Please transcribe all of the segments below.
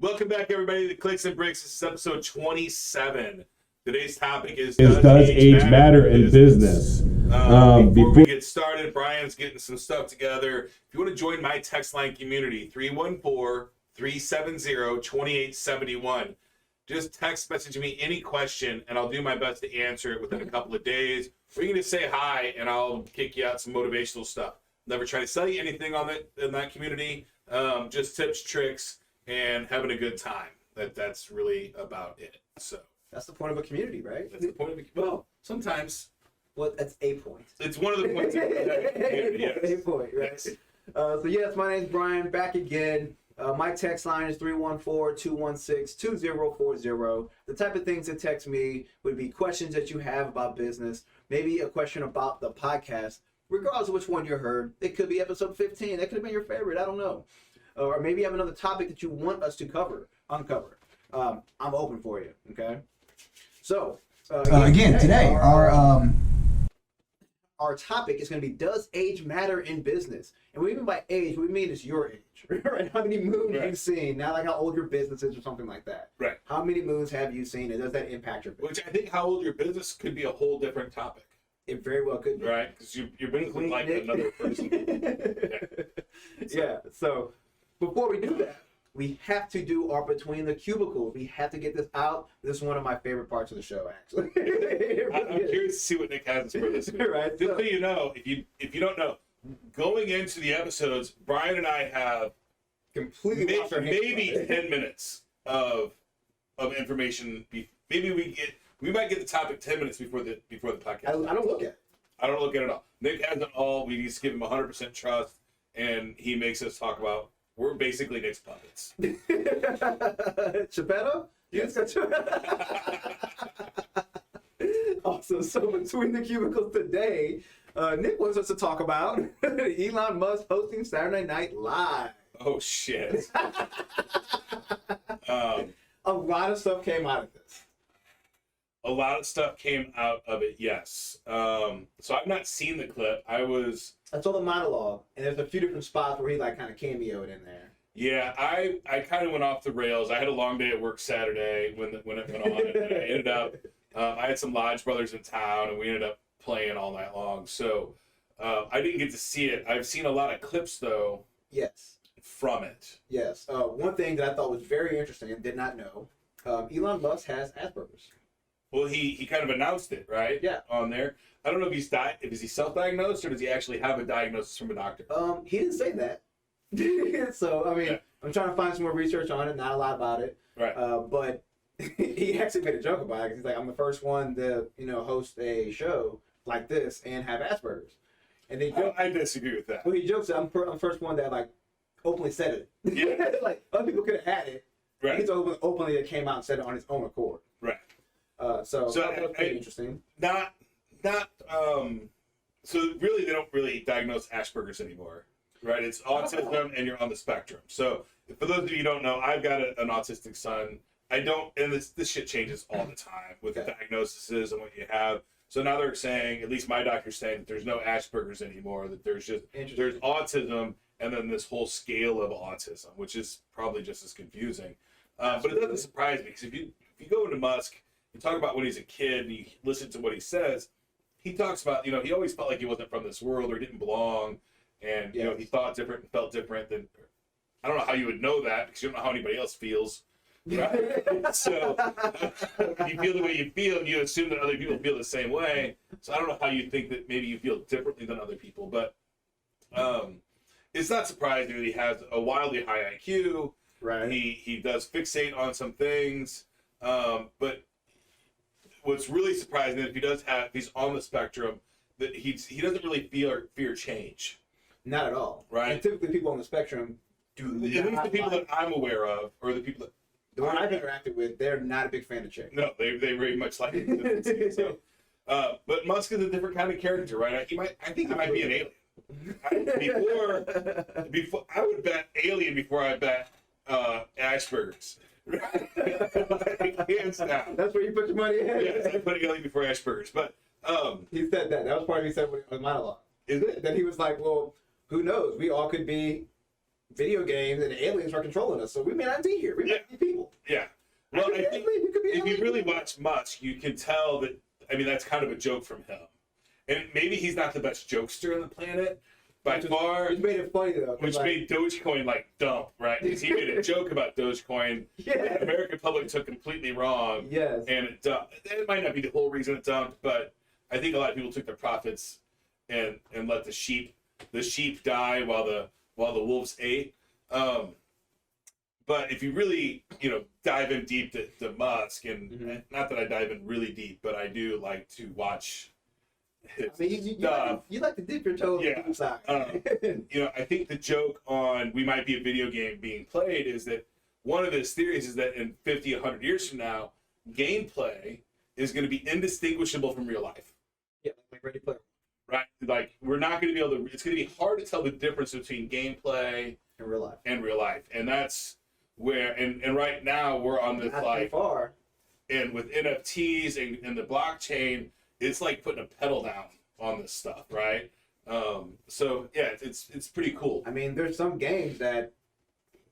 Welcome back, everybody, to Clicks and Bricks. This is episode 27. Today's topic is Does age matter in business? Before we get started, Brian's getting some stuff together. If you want to join my text line community, 314-370-2871. Just text message me any question, and I'll do my best to answer it within a couple of days. Or you can just say hi, and I'll kick you out some motivational stuff. Never try to sell you anything on that in that community. Just tips, tricks, and having a good time. That's really about it. So that's the point of a community, right? That's the point of well, sometimes. Well, that's a point. It's one of the points of a community, yes. A point, right? Yes. So yes, my name's Brian, back again. My text line is 314-216-2040. The type of things that text me would be questions that you have about business, maybe a question about the podcast, regardless of which one you heard. It could be episode 15. That could have been your favorite. I don't know. Or maybe you have another topic that you want us to uncover. I'm open for you, okay? So, again, today our topic is going to be, does age matter in business? And what we mean by age, what we mean is your age, right? How many moons you've seen, not like how old your business is or something like that. Right. How many moons have you seen, and does that impact your business? Which I think how old your business could be a whole different topic. It very well could be. Right, because your business is like another person. Yeah, so before we do that, we have to do our Between the Cubicles. We have to get this out. This is one of my favorite parts of the show, actually. I'm curious to see what Nick has for this week. Right, Just so you know, if you don't know, going into the episodes, Brian and I have completely maybe 10 minutes of information. Maybe we might get the topic 10 minutes before the podcast. I don't look at it. I don't look at it all. Nick has it all. We just give him 100% trust, and he makes us talk about. We're basically Nick's puppets. Geppetto? Yes. Awesome. So Between the Cubicles today, Nick wants us to talk about Elon Musk hosting Saturday Night Live. Oh, shit. A lot of stuff came out of this. A lot of stuff came out of it, yes. So I've not seen the clip. I saw the monologue, and there's a few different spots where he like kind of cameoed in there. Yeah, I kind of went off the rails. I had a long day at work Saturday when it went on, and I ended up, I had some Lodge brothers in town, and we ended up playing all night long. So I didn't get to see it. I've seen a lot of clips, though. Yes. From it. Yes. One thing that I thought was very interesting and did not know, Elon Musk has Asperger's. Well, he kind of announced it, right? Yeah. On there. I don't know if is he self-diagnosed or does he actually have a diagnosis from a doctor? He didn't say that. So, I mean, yeah. I'm trying to find some more research on it, not a lot about it. Right. But he actually made a joke about it. He's like, I'm the first one to, host a show like this and have Asperger's. And I disagree with that. Well, he jokes that I'm the first one that, like, openly said it. Yeah. Like, other people could have had it. Right. He's openly that came out and said it on his own accord. Right. So that was pretty interesting. So really, they don't really diagnose Asperger's anymore, right? It's autism, and you're on the spectrum. So for those of you who don't know, I've got an autistic son. And this shit changes all the time with the diagnoses and what you have. So now they're saying, at least my doctor's saying, that there's no Asperger's anymore. That there's autism, and then this whole scale of autism, which is probably just as confusing. But it doesn't surprise me, because if you go into Musk. You talk about when he's a kid and you listen to what he says, he talks about, he always felt like he wasn't from this world or didn't belong. And, he thought different and felt different than, I don't know how you would know that because you don't know how anybody else feels. Right? So you feel the way you feel and you assume that other people feel the same way. So I don't know how you think that maybe you feel differently than other people, but it's not surprising that he has a wildly high IQ. Right. He does fixate on some things, but what's really surprising is if he's on the spectrum, that he doesn't really fear change. Not at all. Right. And typically people on the spectrum do. At least the people that I'm aware of, or the people that the one I've interacted with, they're not a big fan of change. No, they very much like it. So, but Musk is a different kind of character, right? I think he might be an alien. Before I would bet alien before I bet Asperger's. Hands down. That's where you put your money in. Yes, I put alien before Asperger's. But he said that. That was part of what he said in the monologue. Is it? That he was like, well, who knows? We all could be video games and aliens are controlling us, so we may not be here. We might be people. Yeah. Well, I think if you really people. watch Musk, you can tell that. I mean, that's kind of a joke from him, and maybe he's not the best jokester on the planet by far. Which made it funny though. Which made Dogecoin like dump, right? Because he made a joke about Dogecoin. Yeah. The American public took completely wrong. Yes. And it dumped. It might not be the whole reason it dumped, but I think a lot of people took their profits and let the sheep die while the wolves ate. But if you really dive in deep to Musk, and not that I dive in really deep, but I do like to watch his stuff. You like to dip your toes in the side. I think the joke on we might be a video game being played is that one of his theories is that in 50, 100 years from now, gameplay is going to be indistinguishable from real life. Yeah, like Ready Player. Right? Like, we're not going to be able to, it's going to be hard to tell the difference between gameplay In real life. and real life. And that's where, and right now we're on this Not like, too far. and with NFTs and the blockchain, it's like putting a pedal down on this stuff, right? So yeah, it's pretty cool. I mean, there's some games that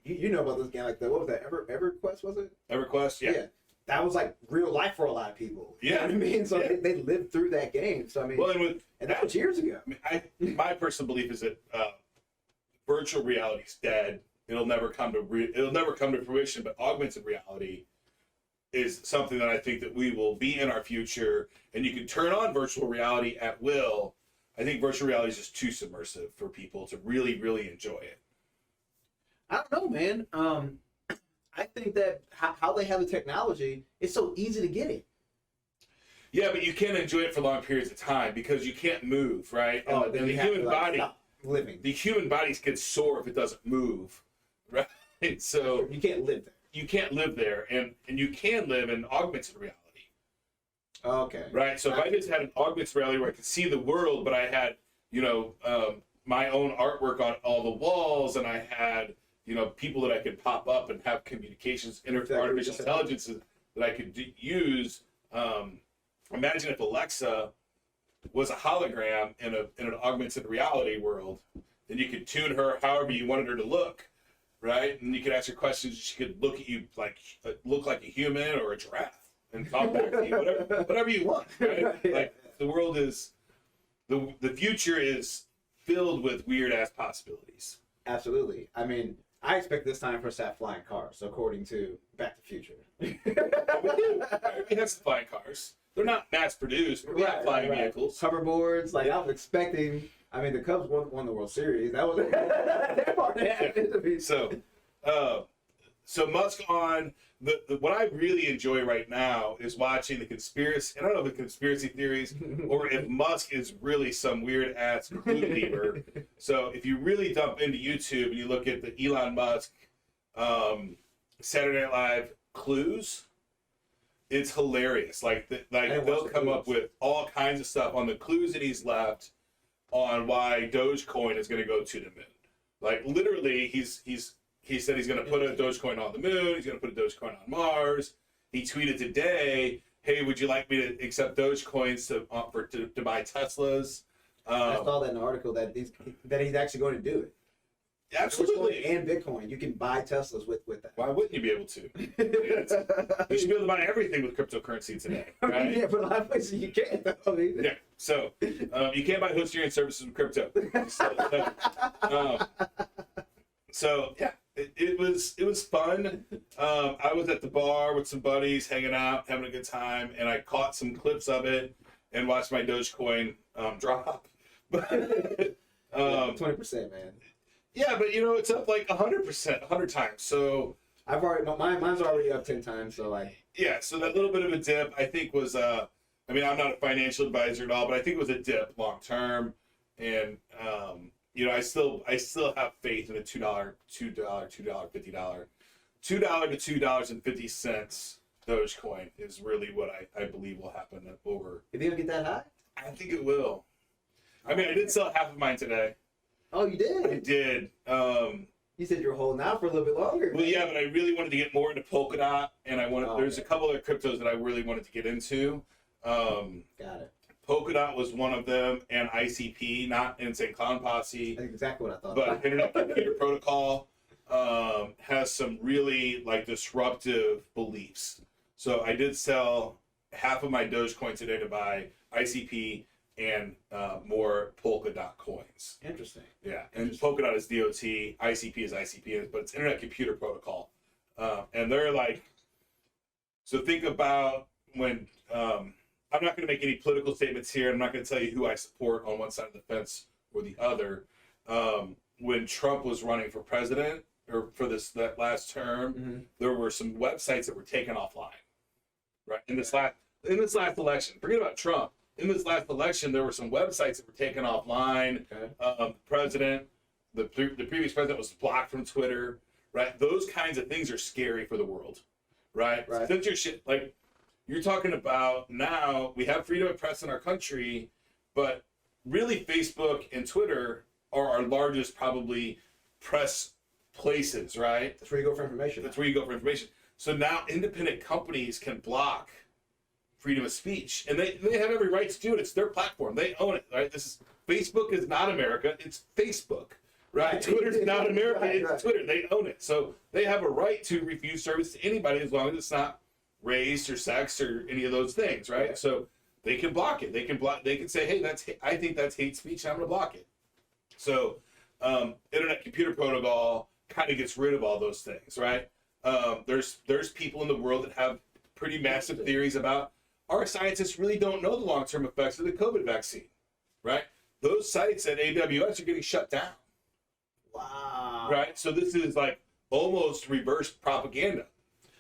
you know about this game, like what was that? EverQuest, was it? EverQuest, yeah. That was like real life for a lot of people. You know what I mean? So they lived through that game. So I mean, Well, and that was years ago. My personal belief is that virtual reality is dead. It'll never come to fruition. But augmented reality is something that I think that we will be in our future, and you can turn on virtual reality at will. I think virtual reality is just too submersive for people to really, really enjoy it. I don't know, man. I think that how they have the technology, it's so easy to get it. Yeah, but you can't enjoy it for long periods of time because you can't move, right? And the human body, living. The human body gets sore if it doesn't move, right? So you can't live there. You can't live there, and you can live in augmented reality. Okay. Right. So if I just had an augmented reality where I could see the world, but I had my own artwork on all the walls, and I had people that I could pop up and have communications, artificial intelligences that I could use. Imagine if Alexa was a hologram in an augmented reality world, then you could tune her however you wanted her to look, right? And you could ask her questions. She could look at you look like a human or a giraffe and talk back to you, whatever you want, right? Yeah. Like the world is, the future is filled with weird ass possibilities. Absolutely. I mean, I expect this time for us to have flying cars, according to Back to the Future. We have some flying cars. They're not mass produced, but we have flying vehicles. Hoverboards. Like I was expecting. I mean, the Cubs won the World Series. That was that part happened to me. So Musk on what I really enjoy right now is watching the conspiracy. I don't know if the conspiracy theories or if Musk is really some weird ass clue leader. So if you really dump into YouTube and you look at the Elon Musk Saturday Night Live clues, it's hilarious. Like they'll come up with all kinds of stuff on the clues that he's left on why Dogecoin is going to go to the moon. Like literally, he said he's going to put a Dogecoin on the moon. He's going to put a Dogecoin on Mars. He tweeted today, "Hey, would you like me to accept Dogecoins to buy Teslas?" I saw that in the article that he's actually going to do it. Absolutely. And Bitcoin, you can buy Teslas with that. Why wouldn't you be able to? You should be able to buy everything with cryptocurrency today, right? Yeah, but a lot of places you can't. I mean, Yeah. So you can't buy hosting and services with crypto. So yeah, it was fun. I was at the bar with some buddies, hanging out, having a good time, and I caught some clips of it and watched my Dogecoin drop. 20%, man. Yeah, but it's up like 100%, 100 times. So mine's already up 10 times. So like, yeah, so that little bit of a dip I think was I mean, I'm not a financial advisor at all, but I think it was a dip long term, and I still have faith in a $2, $50, $2 to $2.50 Dogecoin is really what I believe will happen over. You think it'll get that high? I think it will. I mean, I did sell half of mine today. Oh, you did? I did. You said you were holding out for a little bit longer. Well, yeah, but I really wanted to get more into Polkadot, and there's a couple other cryptos that I really wanted to get into. Got it. Polkadot was one of them, and ICP, not Insane Clown Posse, That's exactly what I thought. but Internet Computer Protocol has some really like disruptive beliefs. So I did sell half of my Dogecoin today to buy ICP and more Polkadot coins. Interesting. Yeah, and Polkadot is DOT, ICP is ICP, but it's Internet Computer Protocol, and they're like. So think about when. I'm not going to make any political statements here. I'm not going to tell you who I support on one side of the fence or the other. When Trump was running for president or for that last term, there were some websites that were taken offline. Right in this last election, forget about Trump. In this last election, there were some websites that were taken offline. The president, the previous president, was blocked from Twitter. Right, those kinds of things are scary for the world. Right, censorship, like. You're talking about now we have freedom of press in our country, but really Facebook and Twitter are our largest probably press places, right? That's where you go for information. That's where you go for information. So now independent companies can block freedom of speech, and they have every right to do it. It's their platform. They own it, right? Facebook is not America. It's Facebook, right? Twitter's not America. It's Twitter. They own it. So they have a right to refuse service to anybody as long as it's not race or sex or any of those things, right? So they can block it. They can say, hey, I think that's hate speech. I'm going to block it. So Internet Computer Protocol kind of gets rid of all those things, right? There's people in the world that have pretty massive theories about our scientists really don't know the long-term effects of the COVID vaccine, right? Those sites at AWS are getting shut down. Wow. Right? So this is like almost reverse propaganda.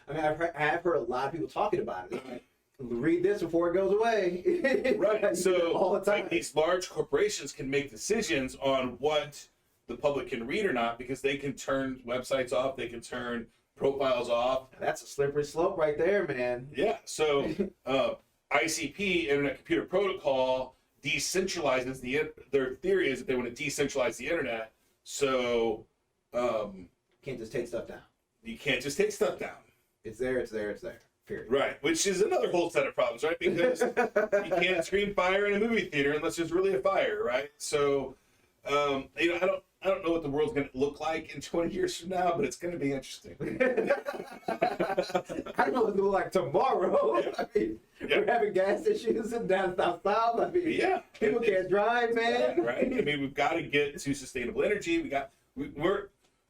I mean, I've heard a lot of people talking about it. Like, read this before it goes away. Right. So all the time. Like, these large corporations can make decisions on what the public can read or not because they can turn websites off, they can turn profiles off. That's a slippery slope right there, man. Yeah. So ICP, Internet Computer Protocol, decentralizes their theory is that they want to decentralize the internet. So can't just take stuff down. You can't just take stuff down. It's there. Period. Right, which is another whole set of problems, right? Because you can't scream fire in a movie theater unless there's really a fire, right? So, I don't know what the world's going to look like in 20 years from now, but it's going to be interesting. I don't know what it's going to look like tomorrow. I mean, we're having gas issues in down south. I mean, people can't drive, man. Yeah, right. I mean, we've got to get to sustainable energy.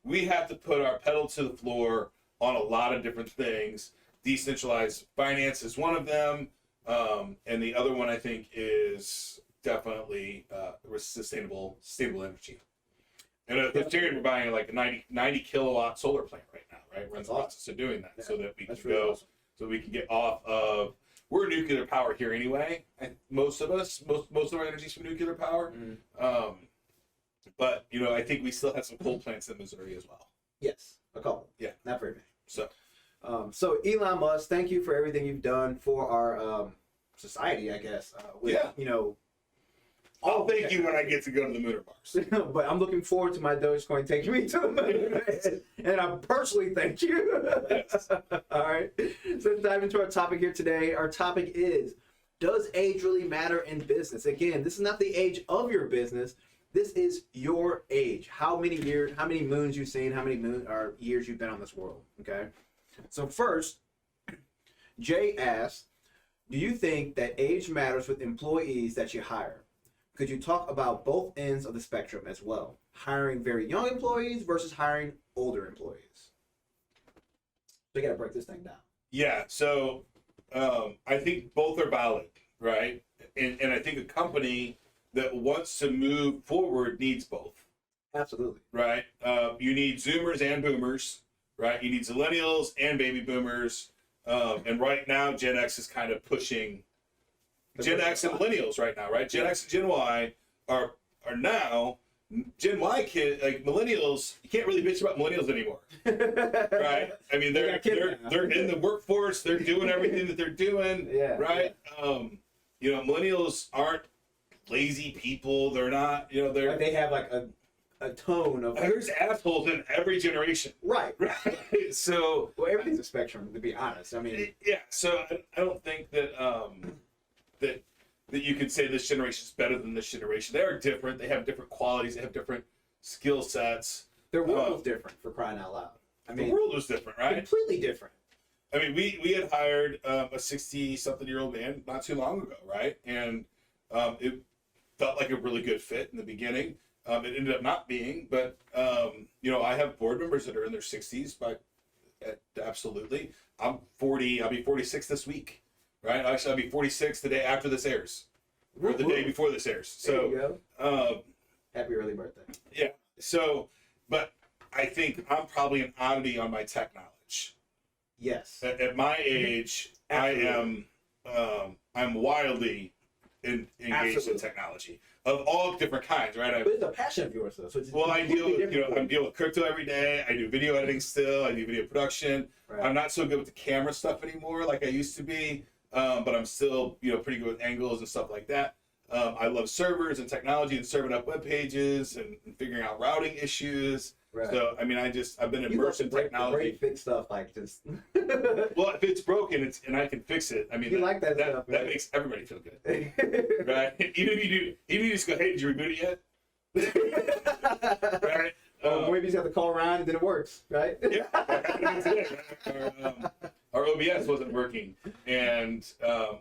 We have to put our pedal to the floor on a lot of different things. Decentralized finance is one of them, and the other one I think is definitely sustainable energy. And at Ethereum, we're buying like a 90 kilowatt solar plant right now, right? We're in the process of doing that so that we can so we can get off of. We're nuclear power here anyway. Most of us, most of our energy is from nuclear power. But I think we still have some coal plants in Missouri as well. Yes, a couple. Yeah, not very many. So Elon Musk, thank you for everything you've done for our society, I guess. I'll thank you when I get to go to the moon or Mars. But I'm looking forward to my Dogecoin taking me to the moon. And I personally thank you. Yes. All right. So let's dive into our topic here today. Our topic is, does age really matter in business? Again, this is not the age of your business. This is your age. How many years, how many moons you've seen, how many years you've been on this world. Okay. So first, Jay asked, do you think that age matters with employees that you hire? Could you talk about both ends of the spectrum as well? Hiring very young employees versus hiring older employees. So you got to break this thing down. Yeah. So I think both are valid, right? And I think a company that wants to move forward needs both. Absolutely. Right? You need Zoomers and Boomers, right? You need Millennials and Baby Boomers. And right now, Gen X is kind of pushing Gen X and Millennials right now, right? Gen X and Gen Y are now Gen Y kids, like Millennials. You can't really bitch about Millennials anymore, right? I mean, they're in the workforce. They're doing everything that they're doing, right? Yeah. Millennials aren't lazy people. They're not, they're they have like a tone of there's assholes in every generation, right? So everything's a spectrum, to be honest. I mean, yeah. So I don't think that that that you could say this generation is better than this generation. They are different. They have different qualities. They have different skill sets. Their world was different, for crying out loud. I mean, the world was different, right? Completely different. I mean, we had hired a 60-something-year-old man not too long ago, right? And it felt like a really good fit in the beginning. It ended up not being, but you know, I have board members that are in their 60s, but absolutely. I'm 40. I'll be 46 this week, right? Actually, I'll be 46 the day after this airs, or the day before this airs. So, happy early birthday. Yeah. So, but I think I'm probably an oddity on my tech knowledge. Yes. At my age, Absolutely. I'm wildly engaged in technology of all different kinds, right? But it's a passion of yours, though. So it's I deal with I deal with crypto every day. I do video editing still. I do video production. Right. I'm not so good with the camera stuff anymore, like I used to be. But I'm still pretty good with angles and stuff like that. I love servers and technology and serving up web pages and figuring out routing issues. Right. So I mean, I've been immersed in technology. Great fix stuff like this. Well, if it's broken, and I can fix it. I mean, you like that stuff, that makes everybody feel good, right? Even if you just go, hey, did you reboot it yet? Right? Maybe you just have to call around and then it works, right? Yeah. Our OBS wasn't working, and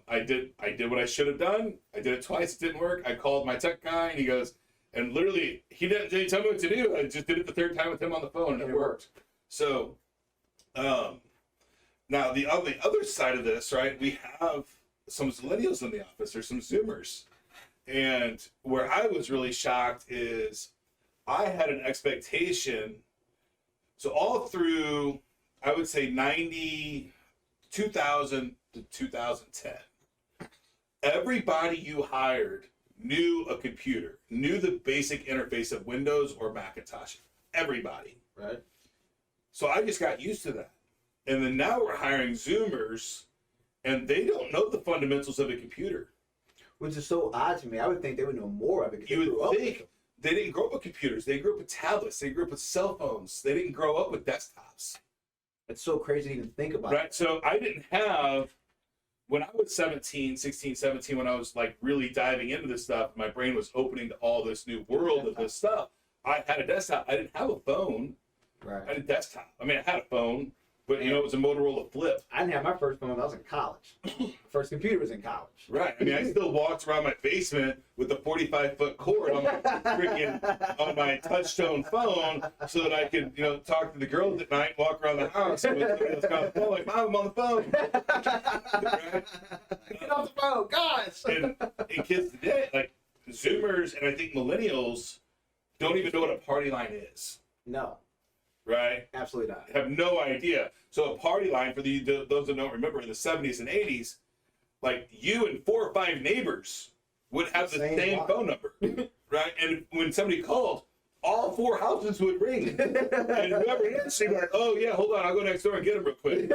I did what I should have done. I did it twice. It didn't work. I called my tech guy, and he goes, and literally he didn't tell me what to do. I just did it the third time with him on the phone, and it worked. So, now the other side of this, right? We have some millennials in the office, or some Zoomers, and where I was really shocked is I had an expectation. So all through, I would say 2000 to 2010, everybody you hired knew a computer, knew the basic interface of Windows or Macintosh. Everybody. Right. So I just got used to that. And then now we're hiring Zoomers, and they don't know the fundamentals of a computer. Which is so odd to me. I would think they would know more of it. You would think they didn't grow up with computers. They grew up with tablets. They grew up with cell phones. They didn't grow up with desktops. It's so crazy to even think about. Right. So I didn't have, when I was 16, 17, when I was like really diving into this stuff, my brain was opening to all this new world of this stuff. I had a desktop. I didn't have a phone. Right. I had a desktop. I mean, I had a phone, but it was a Motorola Flip. I didn't have my first phone when I was in college. First computer was in college. Right. I mean, I still walked around my basement with a 45-foot cord on my touch-tone phone so that I could, talk to the girls at night, walk around the house, and let's go on the phone, like, Mom, I'm on the phone. Right? Get off the phone, guys. And kids today, like Zoomers and I think millennials, don't even know what a party line is. No. Right? Absolutely not. Have no idea. So a party line, for those that don't remember, in the 70s and 80s, like you and 4 or 5 neighbors would have the same phone number, right? And when somebody called, all 4 houses would ring. And whoever answered, like, oh yeah, hold on, I'll go next door and get them real quick.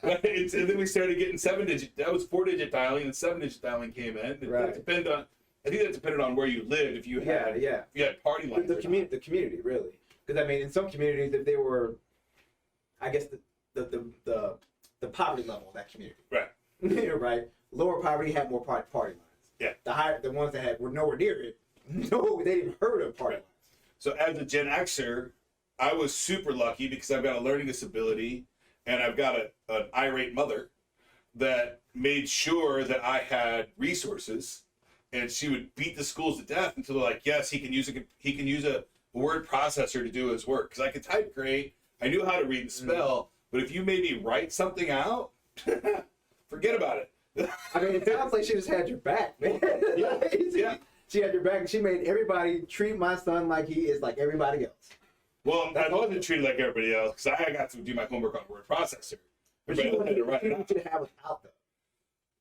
Right? And then we started getting 7-digit. That was 4-digit dialing, and 7-digit dialing came in. Right. I think that depended on where you lived. If you had, if you had party lines. The community, really. Because I mean, in some communities, if they were, I guess the poverty level of that community. Right. Right. Lower poverty had more party lines. Yeah. The ones that were nowhere near it, no, they didn't heard of party lines. So as a Gen Xer, I was super lucky because I've got a learning disability and I've got an irate mother that made sure that I had resources, and she would beat the schools to death until they're like, yes, he can use a word processor to do his work. Because I could type great, I knew how to read and spell, but if you made me write something out, forget about it. I mean, it sounds like she just had your back, man. Yeah. She had your back, and she made everybody treat my son like he is like everybody else. Well, I wasn't treated like everybody else because I got to do my homework on word processor. But she wanted to have without them,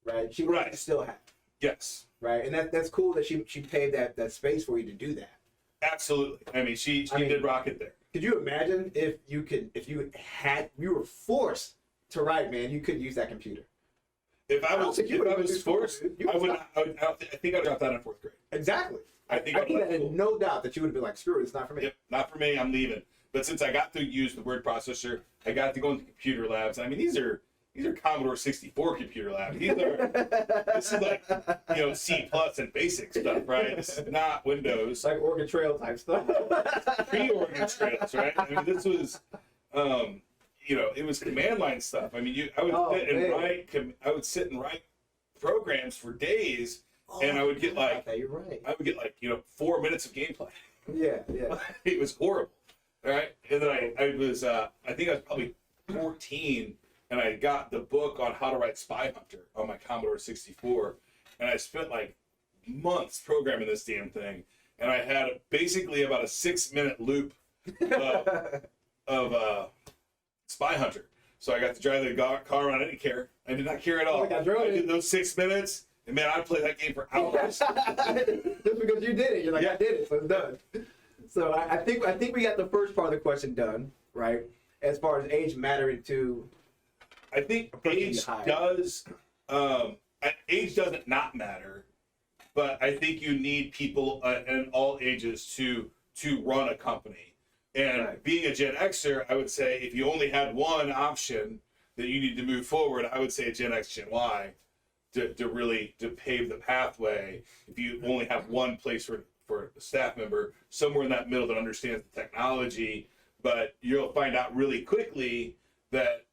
right? She wanted to still have. Yes. Right, and that's cool that she paved that space for you to do that. Absolutely. I mean, she did rock it there. Could you imagine if you were forced to write, man, you couldn't use that computer? If I was forced, I would not. I think I'd drop that in 4th grade. Exactly. I think no doubt that you would have been like, screw it, it's not for me. Yep, not for me. I'm leaving. But since I got to use the word processor, I got to go into computer labs. I mean, these are these are Commodore 64 computer labs. This is like, C plus and basic stuff, right? This is not Windows. Like Oregon Trail type stuff. Pre-Oregon Trails, right? I mean, this was, it was command line stuff. I mean, I would sit and write programs for days, and I would get you're right. I would get 4 minutes of gameplay. Yeah. It was horrible, right? And then I was, I think I was probably 14, and I got the book on how to write Spy Hunter on my Commodore 64, and I spent like months programming this damn thing, and I had basically about a 6-minute loop of Spy Hunter. So I got to drive the car around. I didn't care. I did not care at all. I did those 6 minutes, and man, I played that game for hours. Just because you did it, you're like, I did it, so it's done. So I think we got the first part of the question done, right? As far as age mattering to, I think age does. Age doesn't not matter, but I think you need people in all ages to run a company. And being a Gen Xer, I would say if you only had one option that you need to move forward, I would say a Gen X, Gen Y to pave the pathway. If you only have one place for a staff member, somewhere in that middle that understands the technology, but you'll find out really quickly that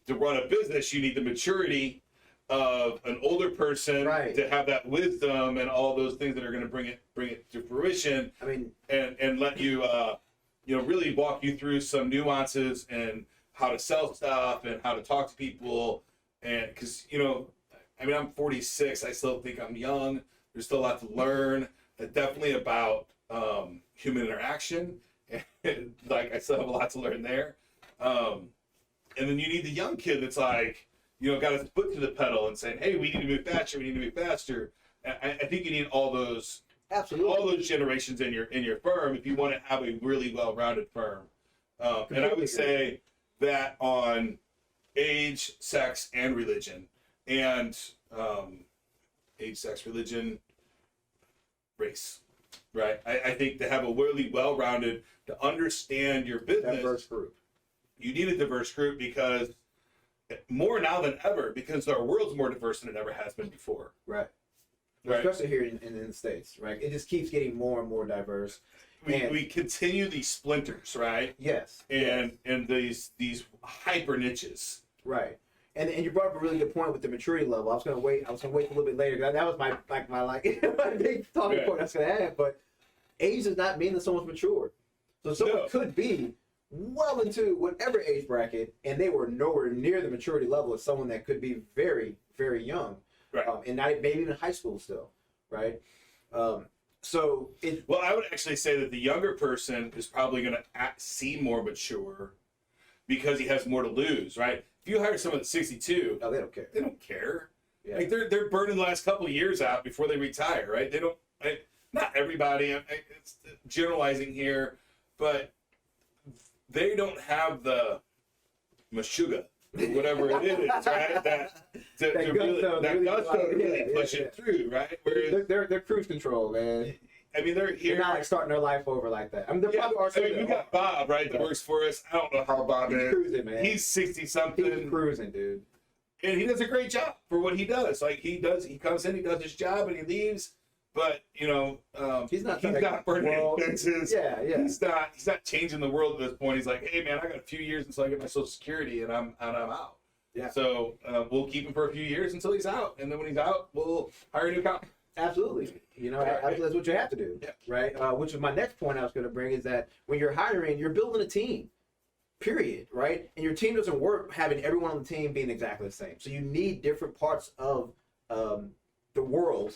to run a business, you need the maturity of an older person to have that wisdom and all those things that are going to bring it to fruition. I mean, and let you really walk you through some nuances and how to sell stuff and how to talk to people. And because I'm 46, I still think I'm young. There's still a lot to learn. Definitely about human interaction. And like I still have a lot to learn there. And then you need the young kid that's like, got his foot to the pedal and saying, hey, we need to move faster. We need to move faster. I think you need all those generations in your firm if you want to have a really well-rounded firm. And I would say that on age, sex, and religion. And age, sex, religion, race. Right? I think to have a really well-rounded, to understand your business. Diverse group. You need a diverse group because more now than ever, because our world's more diverse than it ever has been before. Right. Especially here in the States, right? It just keeps getting more and more diverse. We continue these splinters, right? Yes. And these hyper niches. Right. And you brought up a really good point with the maturity level. I was gonna wait a little bit later. That was my big talking point I was gonna add. But age does not mean that someone's mature. So someone could be well into whatever age bracket, and they were nowhere near the maturity level of someone that could be very, very young. Right. And not maybe even high school still, right? I would actually say that the younger person is probably going to seem more mature because he has more to lose, right? If you hire someone at 62, they don't care. They don't care. Yeah. Like they're burning the last couple of years out before they retire, right? They don't. Not everybody. It's generalizing here, but they don't have the mashuga. Whatever it is, right? That gusto to really push it through, right? Whereas they're cruise control, man. I mean, they're not like starting their life over like that. I mean, we got Bob, right, that works for us. I don't know how Bob is. Cruising, man. He's 60-something. He's cruising, dude. And he does a great job for what he does. Like he comes in, he does his job, and he leaves. But he's not burning expenses. Yeah. He's not changing the world at this point. He's like, hey man, I got a few years until I get my Social Security, and I'm out. Yeah. So we'll keep him for a few years until he's out, and then when he's out, we'll hire a new accountant. Absolutely. That's what you have to do, right? Which is my next point I was going to bring is that when you're hiring, you're building a team. Period, right? And your team doesn't work having everyone on the team being exactly the same. So you need different parts of the world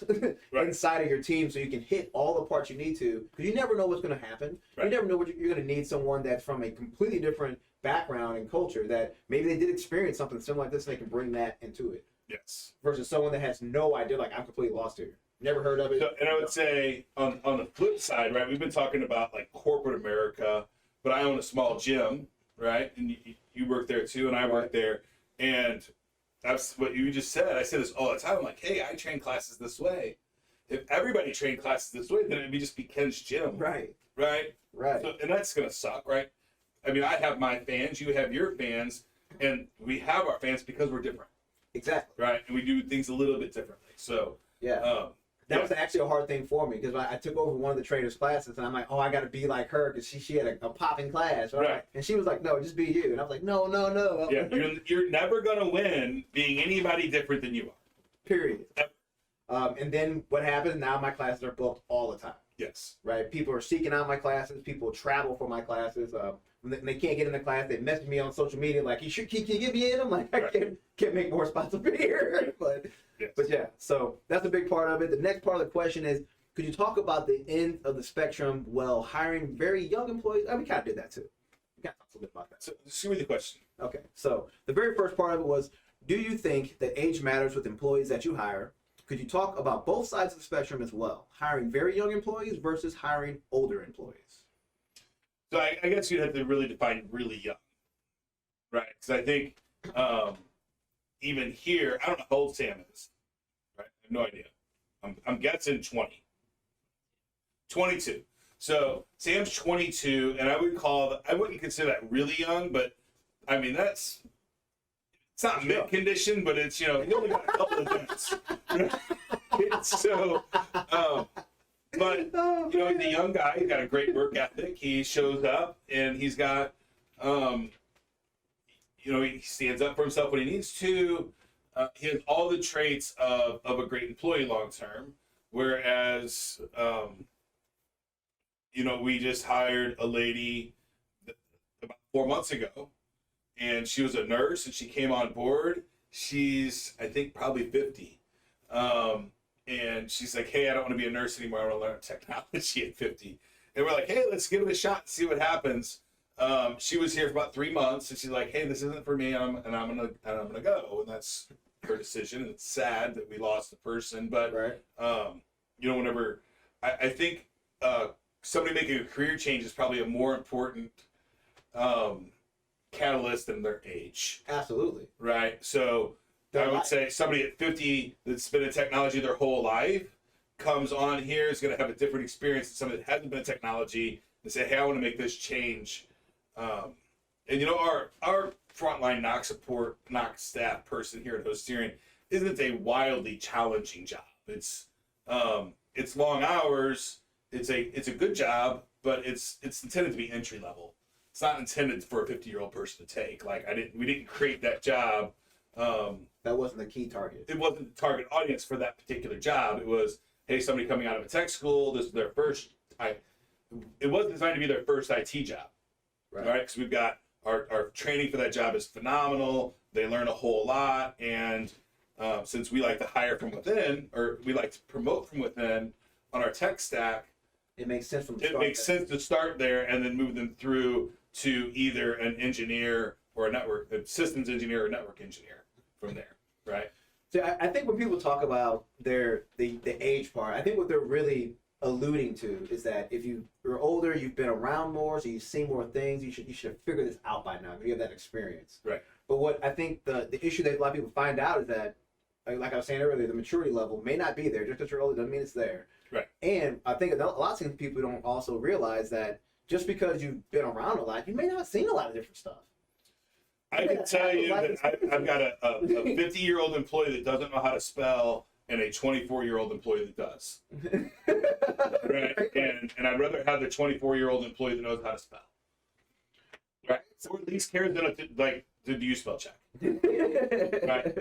inside of your team so you can hit all the parts you need to, because you never know what's going to happen. You never know what you're going to need someone that's from a completely different background and culture that maybe they did experience something similar like this and they can bring that into it. Yes. Versus someone that has no idea, like I'm completely lost here. Never heard of it. So, and I would say on the flip side, right, we've been talking about like corporate America, but I own a small gym, right? And you work there too, and I work there. And that's what you just said. I say this all the time. I'm like, hey, I train classes this way. If everybody trained classes this way, then it'd just be Ken's gym. Right. So, and that's going to suck, right? I mean, I have my fans, you have your fans, And we have our fans because we're different, Exactly. right? And we do things a little bit differently. So Yeah. That was actually a hard thing for me because I took over one of the trainers' classes and I'm like, oh, I got to be like her because she had a popping class, right? Right. And she was like, no, just be you. And I was like, no. yeah, you're never gonna win being anybody different than you are. Period. And then what happens now? My classes are booked all the time. Yes. Right? People are seeking out my classes. People travel for my classes. When they can't get in the class, they message me on social media like, can you get me in? I'm like, I can't make more spots up here. But yeah, so that's a big part of it. The next part of the question is, could you talk about the end of the spectrum while hiring very young employees? We kind of did that too. We kind of talked a little bit about that. So shoot me the question. Okay, so the very first part of it was, do you think that age matters with employees that you hire? Could you talk about both sides of the spectrum as well? Hiring very young employees versus hiring older employees. So I guess you'd have to really define really young, right? Because I think even here, I don't know how old Sam is, right? I have no idea. I'm guessing 20. 22. So Sam's 22, and I wouldn't consider that really young, but I mean, it's not mid condition, but it's, he only got a couple of dents. So, but, he's a young guy. He's got a great work ethic. He shows up, and he's got, he stands up for himself when he needs to. He has all the traits of a great employee long term. Whereas, we just hired a lady about 4 months ago, and she was a nurse, and she came on board. She's, I think, probably 50. And she's like, hey, I don't want to be a nurse anymore. I want to learn technology at 50. And we're like, hey, let's give it a shot and see what happens. She was here for about 3 months, and she's like, hey, this isn't for me, and I'm gonna go. And that's her decision. And it's sad that we lost the person, but Right. Whenever I think somebody making a career change is probably a more important catalyst than their age. Absolutely. Right. So I would say somebody at 50 that's been in technology their whole life comes on here is going to have a different experience than somebody that hasn't been in technology and say, hey, I want to make this change. Our frontline NOC staff person here at Host Steering isn't a wildly challenging job. It's long hours. It's a good job, but it's intended to be entry level. It's not intended for a 50-year-old person to take. We didn't create that job. That wasn't the key target. It wasn't the target audience for that particular job. It was, hey, somebody coming out of a tech school. This is their first. It wasn't designed to be their first IT job, right? Because we've got our training for that job is phenomenal. They learn a whole lot, and since we like to hire from within, or we like to promote from within on our tech stack, it makes sense sense to start there and then move them through to either an engineer or a systems engineer or network engineer from there, right? So I think when people talk about the age part, I think what they're really alluding to is that if you're older, you've been around more, so you've seen more things, you should have figured this out by now. You have that experience. Right. But what I think the issue that a lot of people find out is that, like I was saying earlier, the maturity level may not be there. Just because you're older doesn't mean it's there. Right. And I think a lot of times people don't also realize that just because you've been around a lot, you may not have seen a lot of different stuff. I can tell you that I've got a 50-year-old employee that doesn't know how to spell and a 24-year-old employee that does. Right? And I'd rather have the 24-year-old employee that knows how to spell. Right? Or at least cares enough to do you spell check. Right?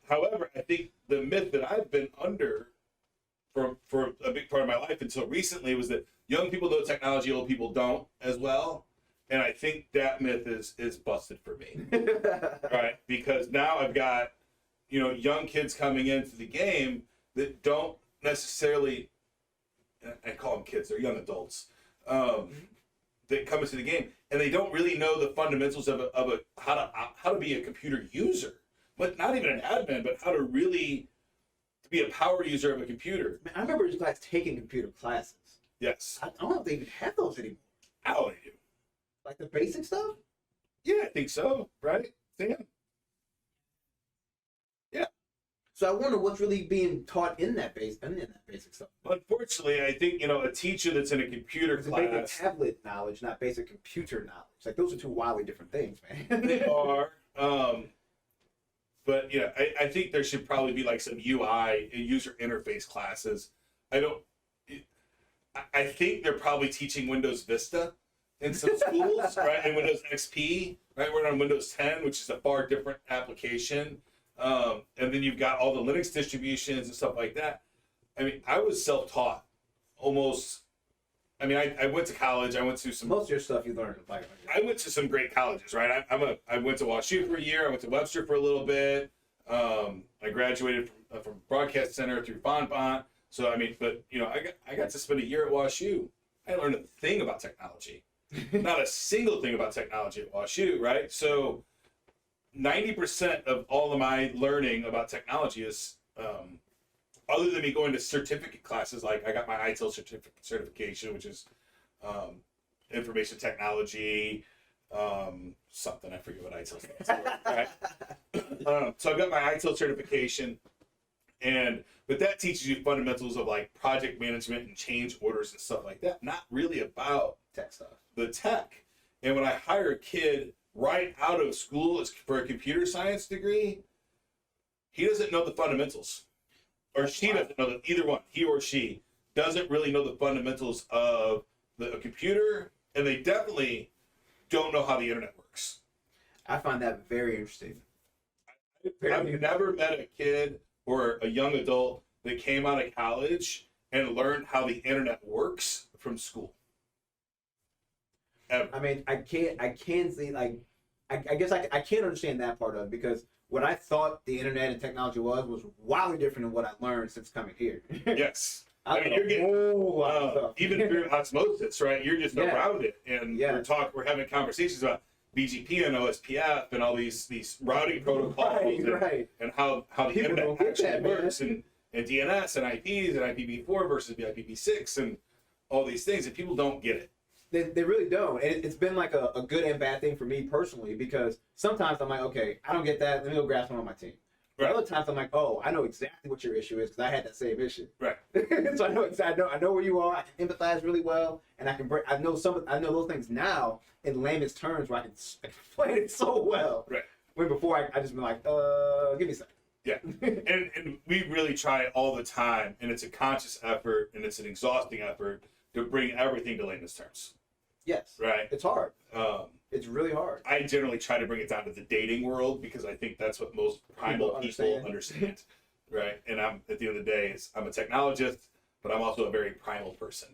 However, I think the myth that I've been under for a big part of my life until recently was that young people know technology, old people don't as well. And I think that myth is busted for me. Right? Because now I've got, young kids coming into the game that don't necessarily, I call them kids, they're young adults, that come into the game and they don't really know the fundamentals of how to be a computer user, but not even an admin, but how to really be a power user of a computer. Man, I remember these guys taking computer classes. Yes. I don't know if they even have those anymore. Oh, they do. Like the basic stuff? Yeah, I think so. Right? Sam? Yeah. So I wonder what's really being taught in that basic stuff. Unfortunately, I think, a teacher that's in a computer class. Basic tablet knowledge, not basic computer knowledge. Like those are two wildly different things, man. They are. But yeah, I think there should probably be like some UI and user interface classes. I think they're probably teaching Windows Vista in some schools, right? And Windows XP, right? We're on Windows 10, which is a far different application. And then you've got all the Linux distributions and stuff like that. I mean, I was self-taught almost. I mean, I went to college. I went to some. Most of your stuff you learned. I went to some great colleges, right? I went to WashU for a year. I went to Webster for a little bit. I graduated from Broadcast Center through Bonbon. So I mean, but you know, I got to spend a year at WashU. I learned a thing about technology, not a single thing about technology at WashU, right? So 90% of all of my learning about technology is, other than me going to certificate classes, like I got my Itil certification, which is information technology, something, I forget what Itil stands for, right? So I've got my Itil certification, but that teaches you fundamentals of like project management and change orders and stuff like that, not really about tech stuff. The tech. And when I hire a kid right out of school for a computer science degree, he doesn't know the fundamentals. Or she doesn't know either one, he or she doesn't really know the fundamentals of a computer, and they definitely don't know how the internet works. I find that very interesting. I've never met a kid or a young adult that came out of college and learned how the internet works from school. Ever. I mean, I can't see, like, I guess I can't understand that part of it, because what I thought the internet and technology was wildly different than what I learned since coming here. Yes. I mean, you're getting even through osmosis, right? You're just around it, and we're having conversations about BGP and OSPF and all these routing protocols, and how the People internet actually works, and DNS and IPs and IPv4 versus IPv6 and all these things, and people don't get it. They really don't. And it's been like a good and bad thing for me personally, because sometimes I'm like, okay, I don't get that. Let me go grab someone on my team. Right. Other times I'm like, oh, I know exactly what your issue is because I had that same issue. Right. So I know exactly. I know where you are. I can empathize really well, and I know those things now in layman's terms where I can explain it so well. Right. When before I just been like, give me a second. Yeah. and we really try all the time, and it's a conscious effort and it's an exhausting effort to bring everything to layman's terms. Yes. Right. It's hard. It's really hard. I generally try to bring it down to the dating world because I think that's what most primal people understand. Right. And at the end of the day, I'm a technologist, but I'm also a very primal person.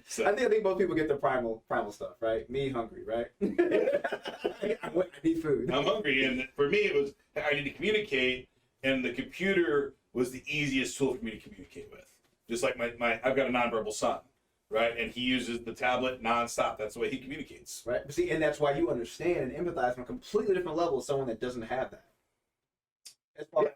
So. I think most people get the primal stuff, right? Me hungry, right? I need food. I'm hungry, and for me, it was I need to communicate, and the computer was the easiest tool for me to communicate with. Just like I've got a nonverbal son, right? And he uses the tablet nonstop. That's the way he communicates. Right. But see, and that's why you understand and empathize on a completely different level with someone that doesn't have that.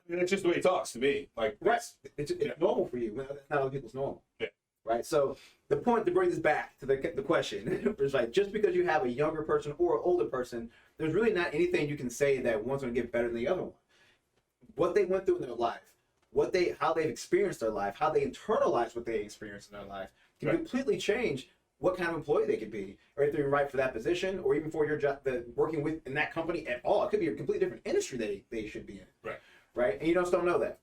That's just the way he talks to me. Like, right. It's normal for you. That's not other people's normal. Yeah. Right. So the point to bring this back to the question is like, just because you have a younger person or an older person, there's really not anything you can say that one's going to get better than the other one. What they went through in their life, how they've experienced their life, how they internalize what they experienced in their life can completely change what kind of employee they could be, or if they're right for that position, or even for your job, working with in that company at all. It could be a completely different industry they should be in. Right. Right. And you just don't know that.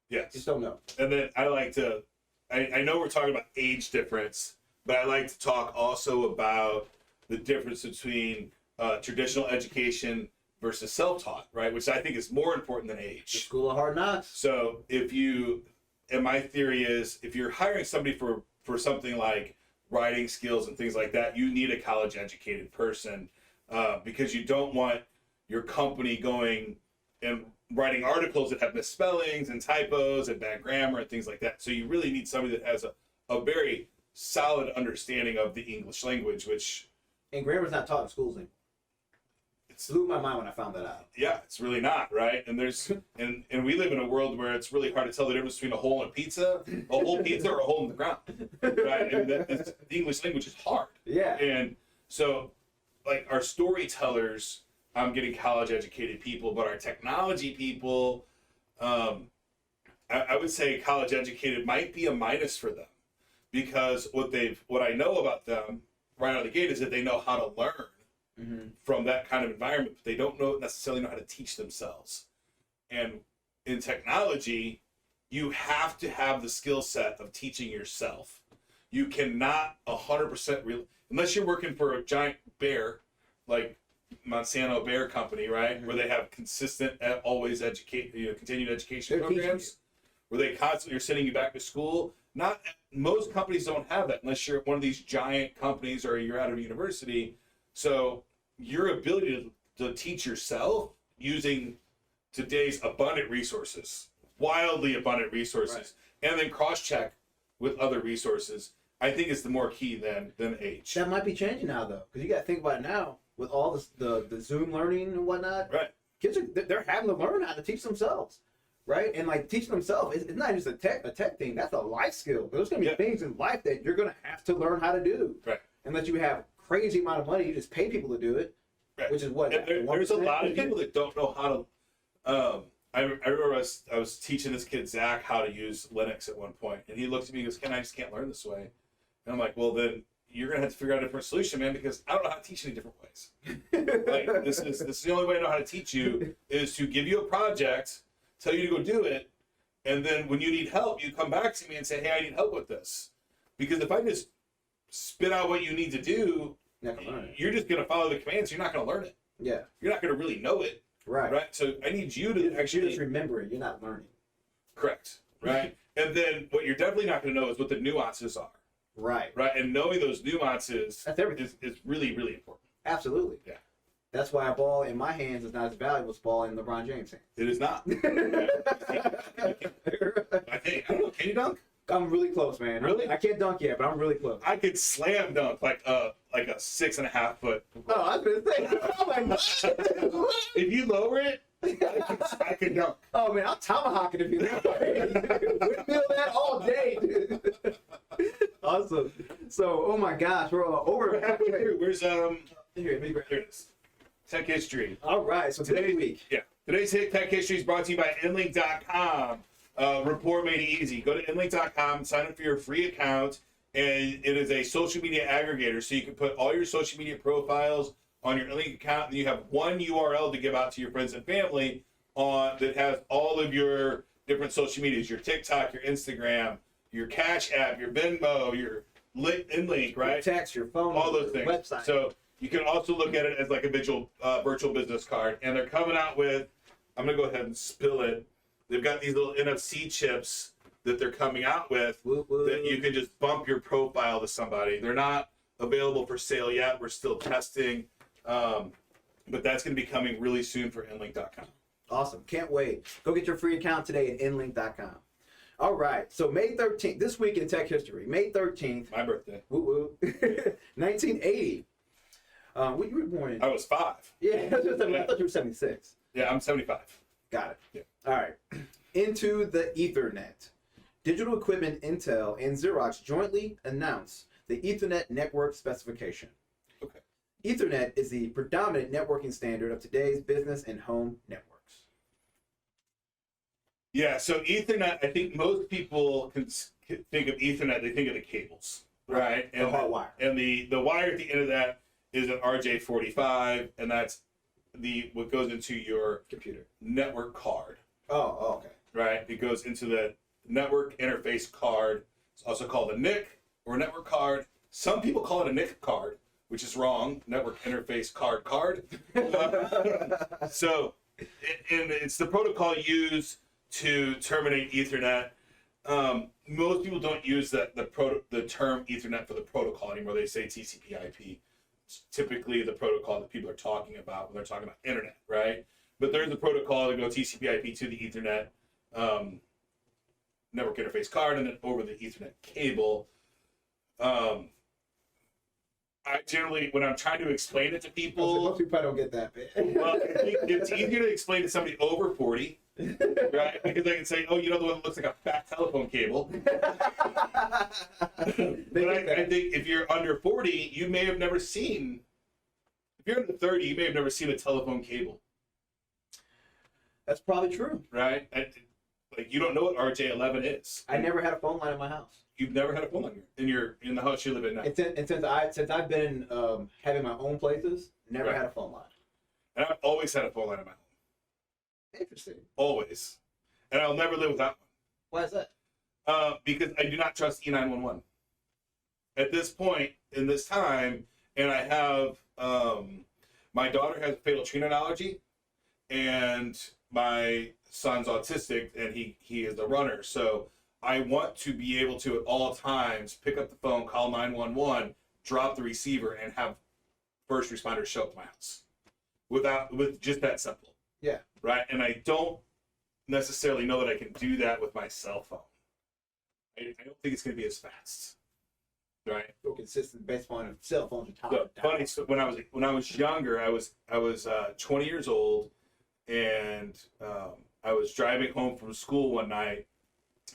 Yes. You just don't know. And then I like to. I know we're talking about age difference, but I like to talk also about the difference between traditional education versus self-taught, right? Which I think is more important than age. The school of hard knocks. So and my theory is, if you're hiring somebody for something like writing skills and things like that, you need a college-educated person because you don't want your company going and writing articles that have misspellings and typos and bad grammar and things like that. So you really need somebody that has a very solid understanding of the English language, which... And grammar's not taught in schools anymore. It blew my mind when I found that out. Yeah, it's really not, right? And there's and we live in a world where it's really hard to tell the difference between a hole in a whole pizza or a hole in the ground, right? And the English language is hard. Yeah. And so, like, our storytellers... I'm getting college-educated people, but our technology people, I would say college-educated might be a minus for them, because what I know about them right out of the gate is that they know how to learn from that kind of environment, but they don't necessarily know how to teach themselves. And in technology, you have to have the skill set of teaching yourself. You cannot 100% unless you're working for a giant bear like Monsanto Bear Company, right? Where they have consistent, always continued education programs, where they constantly are sending you back to school. Not most companies don't have that unless you're at one of these giant companies or you're out of university. So your ability to teach yourself using today's abundant resources, wildly abundant resources, and then cross-check with other resources, I think is the more key than age. That might be changing now, though, because you got to think about it now with all this, the Zoom learning and whatnot. Right. Kids they're having to learn how to teach themselves, right? And like teaching themselves, it's not just a tech thing. That's a life skill. There's going to be things in life that you're going to have to learn how to do. Right. Unless you have crazy amount of money, you just pay people to do it, which is what. There's a lot of people that don't know how to. I remember I was teaching this kid Zach how to use Linux at one point, and he looked at me and goes, "Ken, I just can't learn this way." And I'm like, "Well, then you're gonna have to figure out a different solution, man, because I don't know how to teach any different ways. Like this is the only way I know how to teach you is to give you a project, tell you to go do it, and then when you need help, you come back to me and say, hey, I need help with this. Because if I just spit out what you need to do, you're just gonna follow the commands. You're not gonna learn it. Yeah, you're not gonna really know it. Right. So I need you to actually just remember it. You're not learning. Correct. Right. And then what you're definitely not going to know is what the nuances are. Right. Right. And knowing those nuances is really, really important. Absolutely. Yeah. That's why a ball in my hands is not as valuable as a ball in LeBron James' hands. It is not. I think. I don't know. Can you dunk? I'm really close, man. Really? I can't dunk yet, but I'm really close. I could slam dunk like a 6.5 foot. Oh, I was gonna say. Oh my God. If you lower it, I could dunk. Oh man, I'm tomahawking if you lower it. We feel that all day, dude. Awesome. So, oh my gosh, we're over halfway through. Where's Here it is. Tech history. All right. So today's week. Yeah. Today's Tech history is brought to you by Inlink.com. Report made easy. Go to Inlink.com, sign up for your free account, and it is a social media aggregator. So you can put all your social media profiles on your Inlink account, and you have one URL to give out to your friends and family that has all of your different social medias, your TikTok, your Instagram, your Cash App, your Venmo, your Inlink, right? Your text, your phone, all those things. Website. So you can also look at it as like a virtual business card, and they're coming out with. I'm gonna go ahead and spill it. They've got these little NFC chips that they're coming out with that you can just bump your profile to somebody. They're not available for sale yet. We're still testing, but that's going to be coming really soon for Inlink.com. Awesome. Can't wait. Go get your free account today at Inlink.com. All right. So May 13th, this week in tech history, May 13th. My birthday. 1980. What you were born in? I was 5. Yeah, I thought you were 76. Yeah, I'm 75. Got it. Yeah. All right. Into the Ethernet. Digital Equipment Intel and Xerox jointly announced the Ethernet network specification. Okay. Ethernet is the predominant networking standard of today's business and home networks. Yeah, so Ethernet, I think most people can think of Ethernet, they think of the cables, right? The hot wire. And the wire at the end of that is an RJ45, and that's what goes into your computer network card. Oh, okay. Right? It goes into the network interface card. It's also called a NIC or a network card. Some people call it a NIC card, which is wrong. Network interface card. So, and it's the protocol used to terminate Ethernet. Most people don't use the term Ethernet for the protocol anymore. They say TCP/IP. It's typically the protocol that people are talking about when they're talking about internet, right? But there's a protocol to go TCP/IP to the Ethernet network interface card and then over the Ethernet cable. I generally, when I'm trying to explain it to people, most people don't get that bit. well, it's easier to explain to somebody over 40, right? Because I can say, oh, you know the one that looks like a fat telephone cable. But I think if you're under 40, you may have never seen. If you're under 30, you may have never seen a telephone cable. That's probably true. Right? Like, you don't know what RJ11 is. I never had a phone line in my house. You've never had a phone line in the house you live in now. And since I've been having my own places, never Right. had a phone line. And I've always had a phone line in my home. Interesting. Always. And I'll never live without Why is that? one. Because I do not trust E911. At this point, in this time, and I have, my daughter has a fatal tree-nut allergy, and my son's autistic, and he is a runner. So I want to be able to, at all times, pick up the phone, call 911, drop the receiver, and have first responders show up to my house. With just that simple. Yeah. Right? And I don't necessarily know that I can do that with my cell phone. I don't think it's going to be as fast. Right? So consistent based on cell phones are So, funny. So when I was younger, I was 20 years old, and I was driving home from school one night,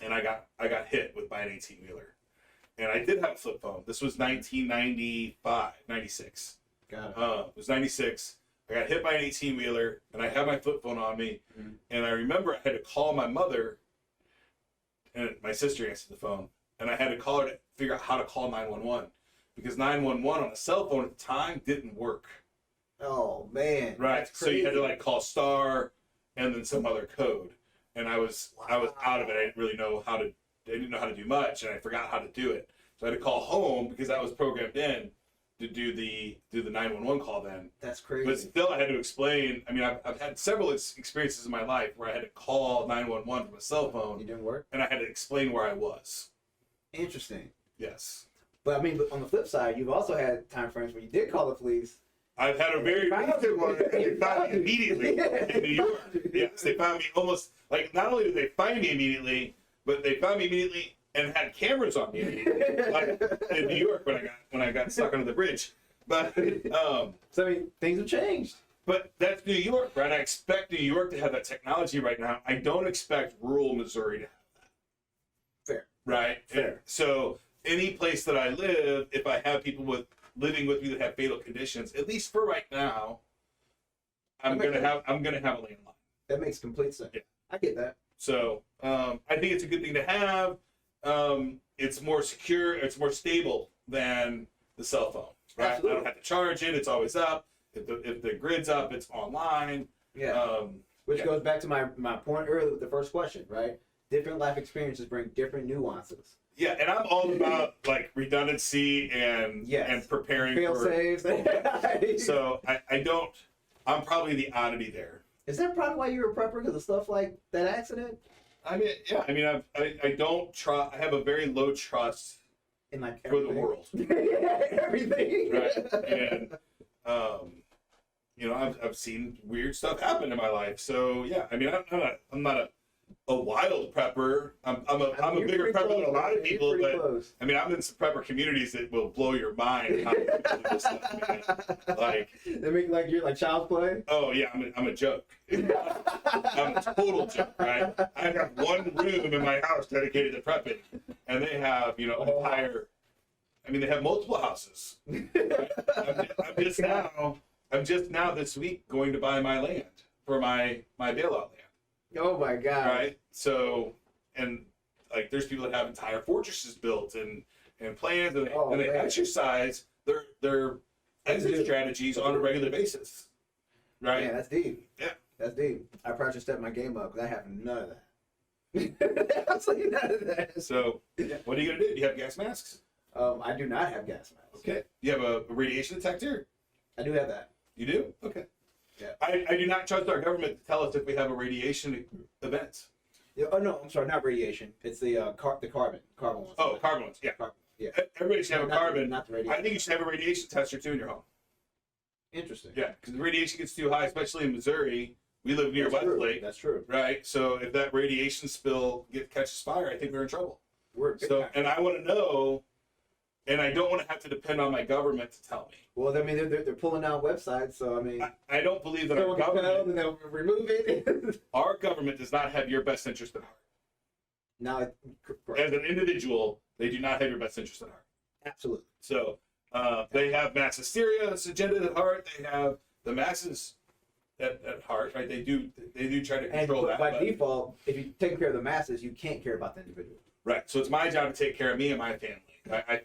and I got hit by an 18-wheeler, and I did have a flip phone. This was 1995, 96. Got it. It was 96. I got hit by an 18-wheeler, and I had my flip phone on me, and I remember I had to call my mother, and my sister answered the phone, and I had to call her to figure out how to call 911, because 911 on a cell phone at the time didn't work. Oh man. Right. So you had to like call star and then some other code, and I was out of it. I didn't really know how to. I didn't know how to do much, and I forgot how to do it. So I had to call home because I was programmed in to do the 911 call then. That's crazy. But still, I had to explain. I mean, I've had several experiences in my life where I had to call 911 from a cell It phone, didn't work. and I had to explain where I was. Interesting. Yes. But I mean, but on the flip side, you've also had time frames where you did call the police. I've had a very recent one. They found me immediately in New York. Yes, they found me almost like, not only did they find me immediately, but they found me immediately and had cameras on me like in New York when I got stuck under the bridge. But So I mean, things have changed. but that's New York, right? I expect New York to have that technology right now. I don't expect rural Missouri to have that. Fair. Right? Fair. So any place that I live, if I have people living with me that have fatal conditions, at least for right now, I'm gonna have a landline. That makes complete sense. Yeah. I get that. So I think it's a good thing to have. It's more secure. It's more stable than the cell phone. Right? Absolutely. I don't have to charge it. It's always up. If the grid's up, it's online. Yeah. Which yeah. goes back to my point earlier with the first question, right? Different life experiences bring different nuances. Yeah, and I'm all about like redundancy and Yes. and preparing Fail for. saves. So I don't. I'm probably the oddity there. Is that probably why you're a prepper? Because of stuff like that accident? I mean, yeah. I mean, I don't trust. I have a very low trust In like for the everything. world, Everything. right? And you know, I've seen weird stuff happen in my life. So yeah, I mean, I'm not a wild prepper. I'm a You're bigger pretty prepper than a close, lot of man. You're people, pretty but close. I mean, I'm in some prepper communities that will blow your mind. How people do this stuff, man. Like, They make like you're like child's play. oh yeah, I'm a joke. I'm a total joke, right? I have one room in my house dedicated to prepping, and they have, you know, an entire. I mean, they have multiple houses. Right? I'm just now this week going to buy my land for my bailout land. Oh my god. Right. So, and like, there's people that have entire fortresses built and plans, and they man. exercise their exit strategies on a regular basis. Right. Yeah, that's deep. Yeah. That's deep. I probably should step my game up because I have none of that. Absolutely none of that. So, what are you gonna do? Do you have gas masks? I do not have gas masks. Okay. You have a radiation detector? I do have that. You do? Okay. Yeah. I do not trust our government to tell us if we have a radiation event. Yeah, oh no, I'm sorry, not radiation. It's the carbon ones. Oh, carbon ones. Yeah. Carbon. Yeah. Everybody should have a Not the- carbon. not the radiation. I think you should have a radiation tester too in your home. Interesting. Yeah, because the radiation gets too high, especially in Missouri. We live near That's true. Westlake, That's true. right? So if that radiation spill catches fire, I think we're in trouble. We're big So, time. and I want to know, and I don't want to have to depend on my government to tell me. Well, I mean, they're pulling out websites, so I mean, I don't believe that our someone can tell government, and they'll remove it. our government does not have your best interest at heart. Now, As an individual, they do not have your best interest at heart. absolutely. So they have mass hysteria's agenda at heart. They have the masses at heart, right? They do try to And control that. by but- default, if you're taking care of the masses, you can't care about the individual. Right. So it's my job to take care of me and my family.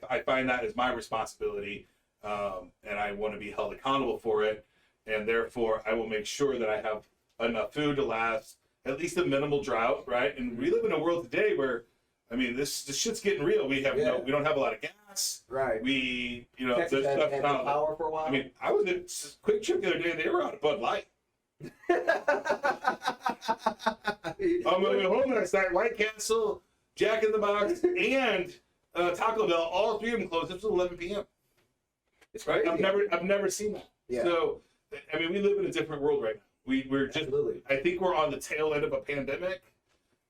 I find that as my responsibility, and I want to be held accountable for it. And therefore, I will make sure that I have enough food to last at least a minimal drought, right? And we live in a world today where, I mean, this shit's getting real. We have we don't have a lot of gas. Right. We, Texas there's stuff had now. power for a while. I mean, I was at Quick Trip the other day and they were out of Bud Light. On my way home last night, White Castle, Jack in the Box, and Taco Bell, all three of them closed. It was 11 p.m. It's Right? crazy. I've never seen that. Yeah. So, I mean, we live in a different world right now. We're just. Absolutely. I think we're on the tail end of a pandemic.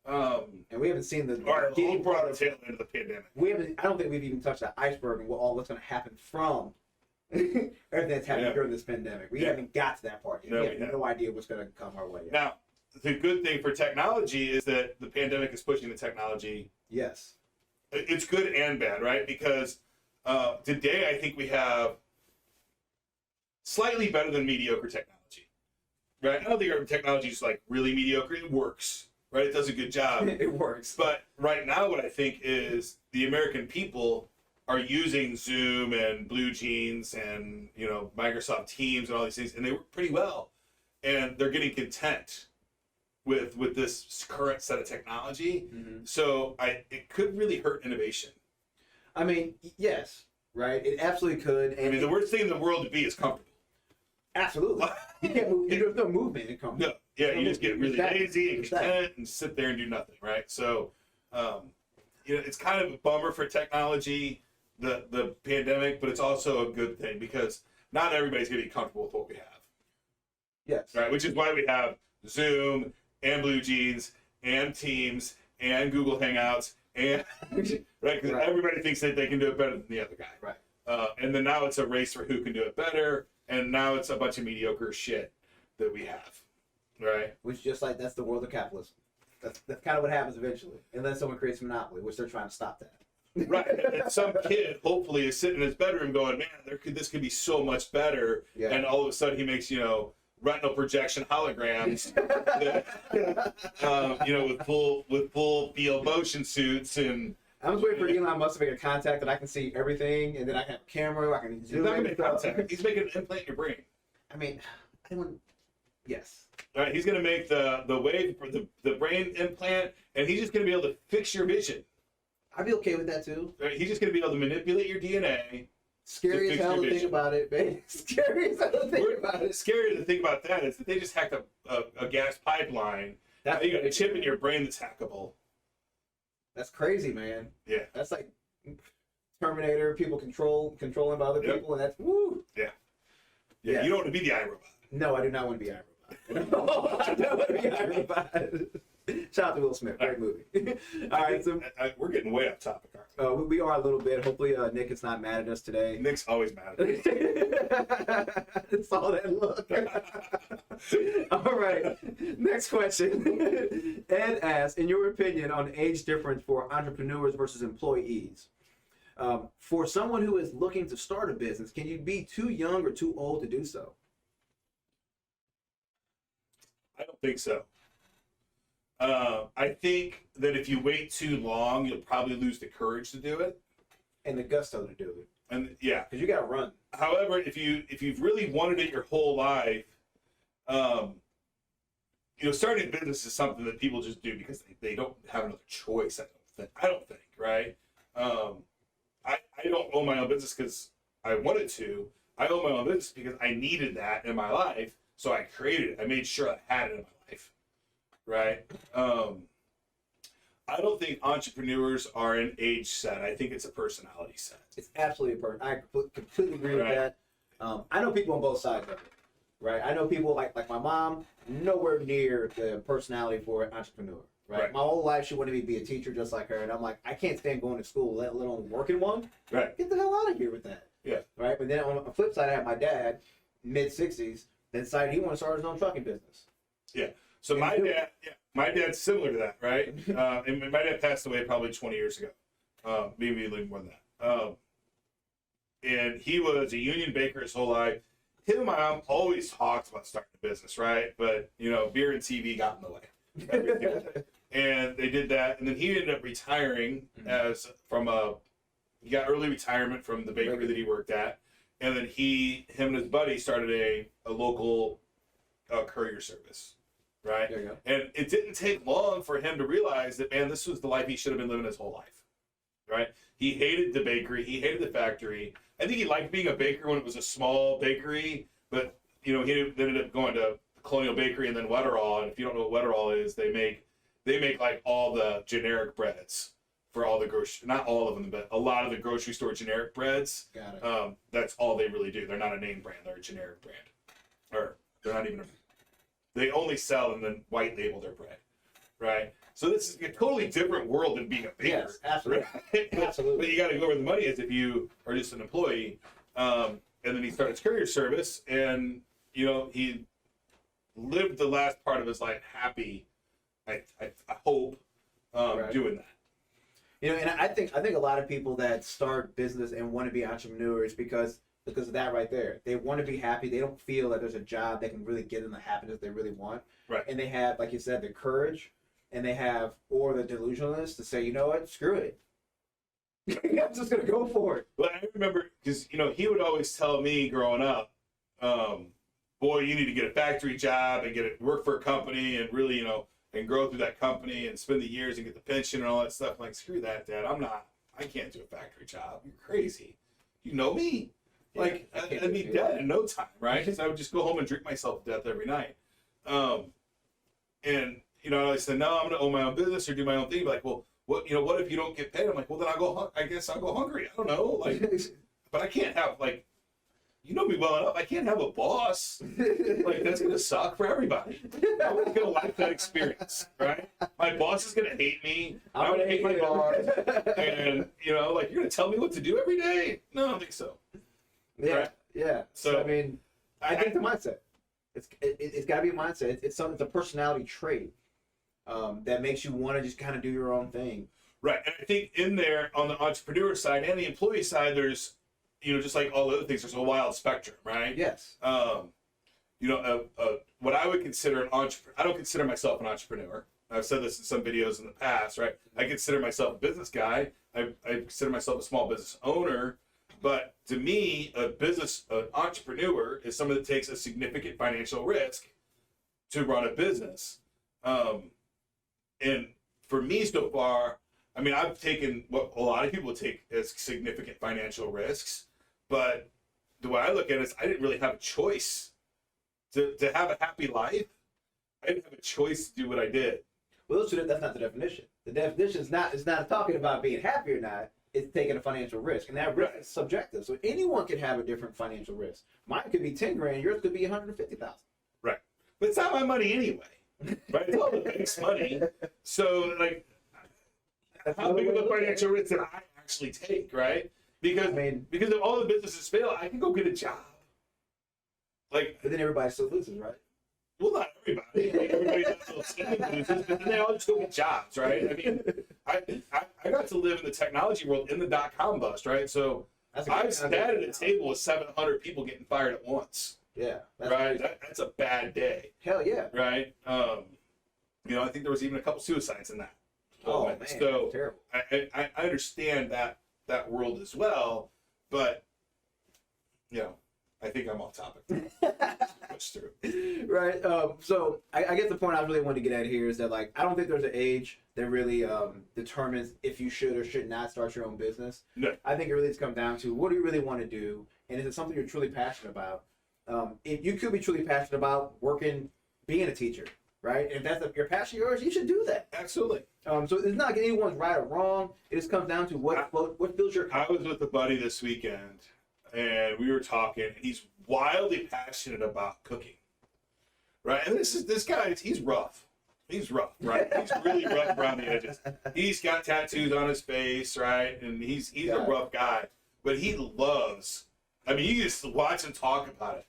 And we haven't seen the Or beginning we're on part the of tail end of the pandemic. we haven't. I don't think we've even touched the iceberg and what's going to happen from everything that's happened during this pandemic. We haven't got to that part yet. No, we we have no idea what's going to come our way yet. Now, the good thing for technology is that the pandemic is pushing the technology. Yes. It's good and bad, right? Because today I think we have slightly better than mediocre technology, right? I don't think our technology is like really mediocre. It works, right? It does a good job. It works. But right now, what I think is the American people are using Zoom and Blue Jeans and Microsoft Teams and all these things, and they work pretty well, and they're getting content with this current set of technology. Mm-hmm. So it could really hurt innovation. I mean, yes, right? It absolutely could. And I mean, the worst thing in the world to be is comfortable. absolutely. You can't move. There's no movement in company. No, yeah, you just get really Exactly. lazy and Exactly. content and sit there and do nothing, right? So, it's kind of a bummer for technology, the pandemic, but it's also a good thing because not everybody's going to be comfortable with what we have, Yes. right? Which is why we have Zoom and Blue Jeans and Teams and Google Hangouts and right because Right. everybody thinks that they can do it better than the other guy, Right. and then now it's a race for who can do it better, and now it's a bunch of mediocre shit that we have, right? Which just like that's the world of capitalism. That's kind of what happens eventually, unless someone creates a monopoly, which they're trying to stop that. Right, and some kid hopefully is sitting in his bedroom going, "Man, this could be so much better," Yeah. and all of a sudden he makes retinal projection holograms, with full field motion suits, and I'm just waiting for Elon Musk to make a contact that I can see everything, and then I can have a camera, I can he's zoom not gonna in. make contact. He's making an implant in your brain. I mean, I want. Yes. Right, he's gonna make the wave for the brain implant, and he's just gonna be able to fix your vision. I'd be okay with that too. Right? He's just gonna be able to manipulate your DNA. Scary To as fix hell your to think vision. about it, man. Scary as hell to think about it. Scary to think about that is that they just hacked a gas pipeline. That's You got a chip in your brain that's hackable. That's crazy, man. Yeah. That's like Terminator, people controlling by other Yep. people, and that's woo. Yeah, Yeah. You don't want to be the iRobot. No, I do not want to be iRobot. No, I don't want to be iRobot. Shout out to Will Smith, great movie. All right, so We're getting way off topic, aren't we are a little bit. Hopefully, Nick is not mad at us we? today. Nick's always mad. Saw that look. All right, next question. Ed asks, in your opinion, on age difference for entrepreneurs versus employees, for someone who is looking to start a business, can you be too young or too old to do so? I don't think so. I think that if you wait too long, you'll probably lose the courage to do it. And the gusto to do it, And yeah, because you got to run. however, if you've really wanted it your whole life, starting a business is something that people just do because they don't have another choice. I don't think, right? I don't own my own business because I wanted to. I own my own business because I needed that in my life, so I created it. I made sure I had it in my life, right? I don't think entrepreneurs are an age set. I think it's a personality set. It's absolutely a person. I completely agree with Right. that. I know people on both sides of it, right? I know people like my mom, nowhere near the personality for an entrepreneur, right? Right. My whole life she wanted me to be a teacher just like her, and I'm like, I can't stand going to school, let alone working one. Right. Get the hell out of here with that. Yeah. Right. But then on the flip side, I have my dad, mid-60s, then decided he wanted to start his own trucking business. Yeah. So my dad's similar to that, right? And my dad passed away probably 20 years ago, maybe a little more than that. And he was a union baker his whole life. him and my mom always talked about starting a business, right? But beer and TV got in the way. And they did that, and then he ended up retiring he got early retirement from the bakery that he worked at, and then him and his buddy started a local courier service, right? There you go. And it didn't take long for him to realize that, man, this was the life he should have been living his whole life, right? He hated the bakery, he hated the factory. I think he liked being a baker when it was a small bakery, but he ended up going to Colonial Bakery and then Wetterall. And if you don't know what Wetterall is, they make like all the generic breads for all the not all of them, but a lot of the grocery store generic breads. Got it. That's all they really do. They're not a name brand; they're a generic brand, or they're not even. They only sell and then white label their bread, right? So this is a totally different world than being a baker. Yes, absolutely. Right? Absolutely. But you got to go where the money is if you are just an employee. And then he started his courier service, and he lived the last part of his life happy. I hope Right. doing that. And I think a lot of people that start business and want to be entrepreneurs because of that right there. They want to be happy. They don't feel that there's a job that can really get them the happiness they really want. Right. And they have, like you said, the courage, and they have, or the delusionalness to say, you know what, screw it. I'm just gonna go for it. But I remember because he would always tell me growing up, boy, you need to get a factory job and work for a company and really and grow through that company and spend the years and get the pension and all that stuff. I'm like, screw that, Dad. I can't do a factory job. You're crazy. You know me. Like, Yeah, I'd be dead in no time, right? Because I would just go home and drink myself to death every night. And I said, no, I'm going to own my own business or do my own thing. Like, well, what if you don't get paid? I'm like, well, then I guess I'll go hungry. I don't know. Like, but I can't have, like, you know me well enough. I can't have a boss. Like, that's going to suck for everybody. I'm not going to like that experience, right? My boss is going to hate me. I'm going to hate my boss. And, like, you're going to tell me what to do every day? No, I don't think so. Yeah, Right? yeah. So, I mean, I think the mindset. It's got to be a mindset. It's a personality trait that makes you want to just kind of do your own thing. Right, and I think in there on the entrepreneur side and the employee side, there's just like all the other things, there's a wild spectrum, right? Yes. What I would consider an entrepreneur, I don't consider myself an entrepreneur. I've said this in some videos in the past, right? I consider myself a business guy. I consider myself a small business owner. But to me, an entrepreneur is someone that takes a significant financial risk to run a business. And for me so far, I mean, I've taken what a lot of people take as significant financial risks, but the way I look at it is I didn't really have a choice to have a happy life. I didn't have a choice to do what I did. Well, that's not the definition. The definition is not talking about being happy or not. It's taking a financial risk, and that risk is subjective. So anyone could have a different financial risk. Mine could be 10 grand. Yours could be 150,000. Right, but it's not my money anyway. Right, it's all the bank's money. So, like, how big of a financial risk did I actually take? Right, because if all the businesses fail, I can go get a job. Like, but then everybody still loses, right? Well, not everybody. Like, everybody does businesses, but then they all just go get jobs, right? I mean, I got to live in the technology world in the .com bust, right? So I sat at a table with 700 people getting fired at once. Yeah. Right? That's a bad day. Hell yeah. Right? I think there was even a couple suicides in that. Oh, man. So Terrible. I understand that world as well, but, I think I'm off topic. That's true. Right. So I guess the point I really wanted to get at here is that, like, I don't think there's an age that really determines if you should or should not start your own business. No. I think it really just comes down to what do you really want to do, and is it something you're truly passionate about? If you could be truly passionate about being a teacher, right? If that's your passion yours, you should do that. Absolutely. So it's not like anyone's right or wrong. It just comes down to what fills your. I was with a buddy this weekend, and we were talking, and he's wildly passionate about cooking, right? And this guy, he's rough. He's rough, right? He's really rough around the edges. He's got tattoos on his face, right? And he's a rough guy, but he loves. I mean, you just watch him talk about it,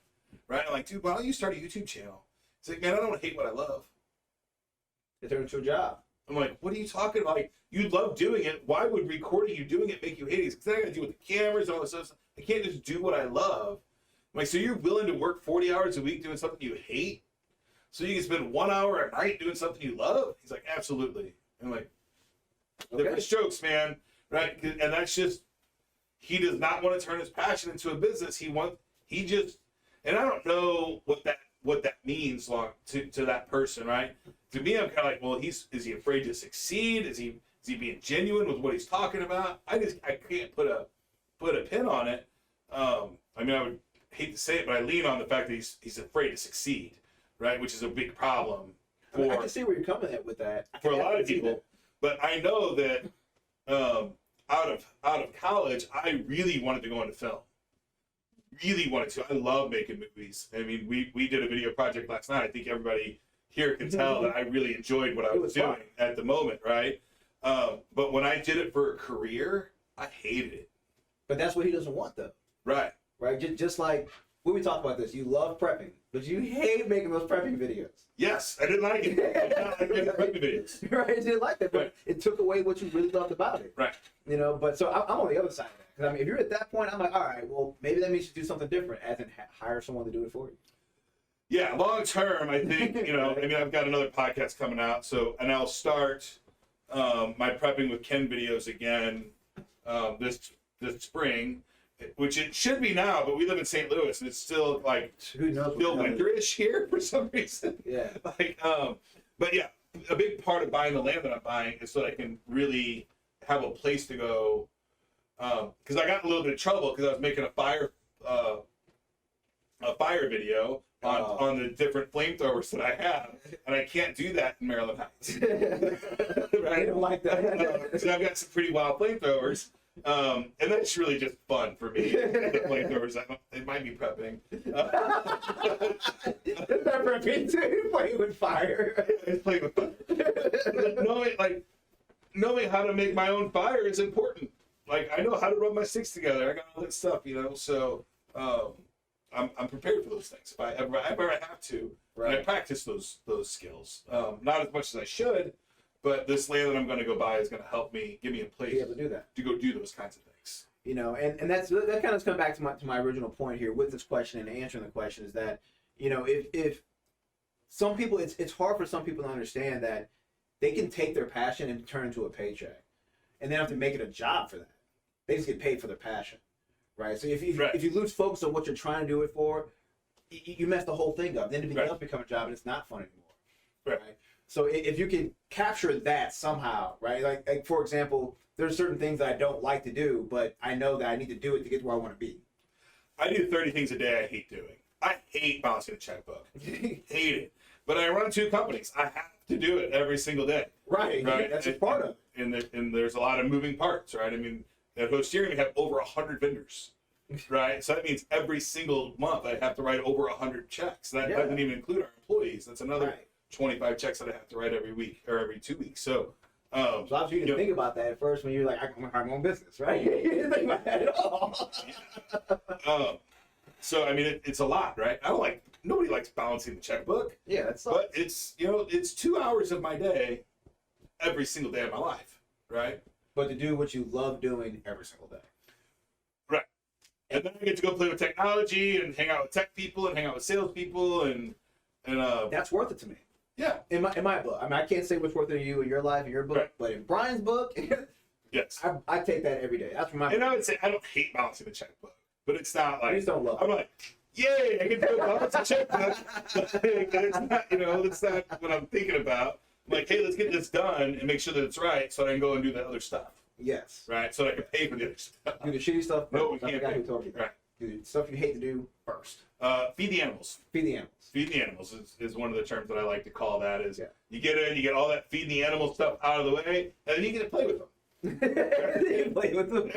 right? I'm like, dude, why don't you start a YouTube channel? He's like, man, I don't want to hate what I love. It turns into a job. I'm like, what are you talking about? Like, you love doing it. Why would recording you doing it make you hate it? Because I got to deal with the cameras and all this stuff. I can't just do what I love. I'm like, so you're willing to work 40 hours a week doing something you hate? So you can spend 1 hour a night doing something you love? He's like, absolutely. I'm like, different strokes, man. Right? And that's just, he does not want to turn his passion into a business. He just, and I don't know what that means to that person, right? To me, I'm kind of like, well, is he afraid to succeed? Is he being genuine with what he's talking about? I can't put a pin on it. I mean, I would hate to say it, but I lean on the fact that he's afraid to succeed, right? Which is a big problem I can see where you're coming at with that. For a lot of people. But I know that out of college, I really wanted to go into film. Really wanted to. I love making movies. I mean, we did a video project last night. I think everybody here can tell that I really enjoyed what I was doing at the moment, right? But when I did it for a career, I hated it. But that's what he doesn't want, though. Right. Right? Just like, when we talk about this, you love prepping, but you hate making those prepping videos. Yes, I didn't like it. I did not like making prepping videos. Right, you didn't like that, but Right. it took away what you really loved about it. Right. You know, but so I'm on the other side of that. Because I mean, if you're at that point, I'm like, all right, well, maybe that means you do something different, as in hire someone to do it for you. Yeah, long term, I think, I mean, I've got another podcast coming out, and I'll start my prepping with Ken videos again this spring, which it should be now, but we live in St. Louis, and it's still like Who knows? still winterish here for some reason. Yeah. But yeah, a big part of buying the land that I'm buying is so that I can really have a place to go. Because I got in a little bit of trouble because I was making a fire video on the different flamethrowers that I have, and I can't do that in Maryland Heights. Right? I don't like that. So I've got some pretty wild flamethrowers, and that's really just fun for me. The flamethrowers, it might be prepping. It's not prepping too. Playing with fire. It's playing with fire. Knowing how to make my own fire is important. Like, I know how to rub my sticks together. I got all that stuff, so I'm prepared for those things if I ever have to. Right. And I practice those skills. Not as much as I should, but this land that I'm going to go buy is going to help me, give me a place Be able to do that, to go do those kinds of things. And that kind of comes back to my original point here with this question and answering the question is that, if some people, it's hard for some people to understand that they can take their passion and turn it into a paycheck, and they don't have to make it a job for that. They just get paid for their passion, right? So if you lose focus on what you're trying to do it for, you mess the whole thing up. Then it does become a job, and it's not fun anymore, right? So if you can capture that somehow, right? Like for example, there's certain things that I don't like to do, but I know that I need to do it to get to where I want to be. I do 30 things a day I hate doing. I hate balancing a checkbook. Hate it. But I run 2 companies. I have to do it every single day. Right. That's a part of it. And there's a lot of moving parts, right? I mean, at Hosterian, we have over 100 vendors, right? So that means every single month I have to write over 100 checks. That doesn't even include our employees. That's another 25 checks that I have to write every week or every 2 weeks. So, obviously you didn't think about that at first when you're like, I'm going to have my own business, right? You didn't think about that at all. So, I mean, it's a lot, right? Nobody likes balancing the checkbook. Yeah, that's. But it's 2 hours of my day every single day of my life, right? But to do what you love doing every single day. Right. And then I get to go play with technology and hang out with tech people and hang out with salespeople and that's worth it to me. Yeah. In my book. I mean, I can't say what's worth it to you in your life, in your book, but in Brian's book, yes. I take that every day. That's for my. And I would say I don't hate balancing the checkbook, but it's not like I just don't love I'm like, yay, I get to go balance the checkbook. It's not what I'm thinking about. I'm like, hey, let's get this done and make sure that it's right so I can go and do the other stuff. Yes. Right? So that I can pay for the other stuff. Do the shitty stuff first. No, we can't. Who told you that. Right. Do the stuff you hate to do first. Feed the animals. Feed the animals. Feed the animals is one of the terms that I like to call that. You get in, you get all that feed the animal stuff out of the way, and then you get to play with them. Play with them.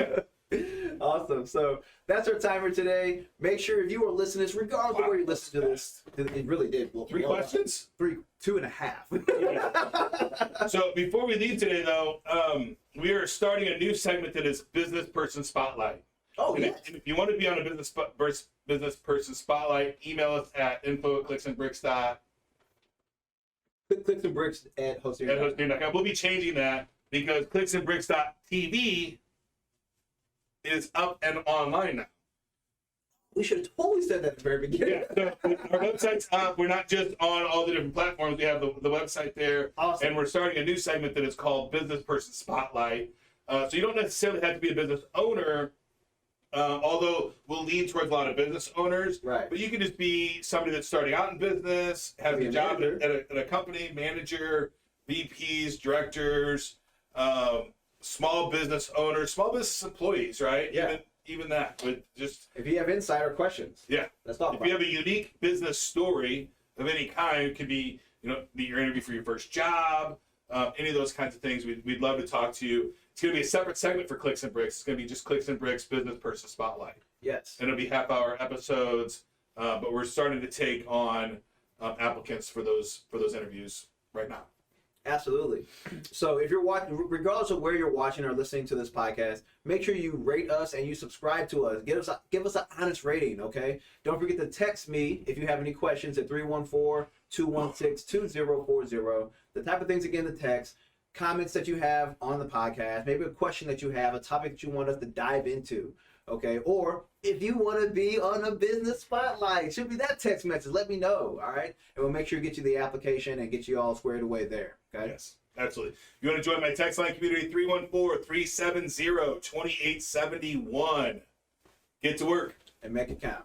Awesome. So that's our timer today. Make sure if you are listening to this, regardless of where you listen to this, it really did. Well, 3 questions? 2.5. So before we leave today, though, we are starting a new segment that is Business Person Spotlight. Oh, and yes. If you want to be on a business person spotlight, email us at info@clicksandbricks. Clicks and bricks at hosting.com. We'll be changing that because clicksandbricks.tv is up and online now. We should have totally said that at the very beginning. Yeah, so our website's up. We're not just on all the different platforms. We have the website there. Awesome. And we're starting a new segment that is called Business Person Spotlight. So you don't necessarily have to be a business owner, although we'll lean towards a lot of business owners. Right. But you can just be somebody that's starting out in business, has Be a a job manager. at a company, manager, VPs, directors, small business owners, small business employees, right? Yeah. Even that, with just If you have insider questions, yeah. let's talk If about you it. have a unique business story of any kind, it could be your interview for your first job, any of those kinds of things. We'd love to talk to you. It's going to be a separate segment for Clicks and Bricks. It's going to be just Clicks and Bricks Business Person Spotlight, Yes. and it'll be half-hour episodes. But we're starting to take on applicants for those interviews right now. Absolutely. So if you're watching, regardless of where you're watching or listening to this podcast, make sure you rate us and you subscribe to us. Give us an honest rating, okay? Don't forget to text me if you have any questions at 314-216-2040. The type of things, again, to text, comments that you have on the podcast, maybe a question that you have, a topic that you want us to dive into, okay? Or if you want to be on a business spotlight, shoot me that text message. Let me know, all right? And we'll make sure to get you the application and get you all squared away there, okay? Yes, absolutely. If you want to join my text line community, 314-370-2871. Get to work. And make it count.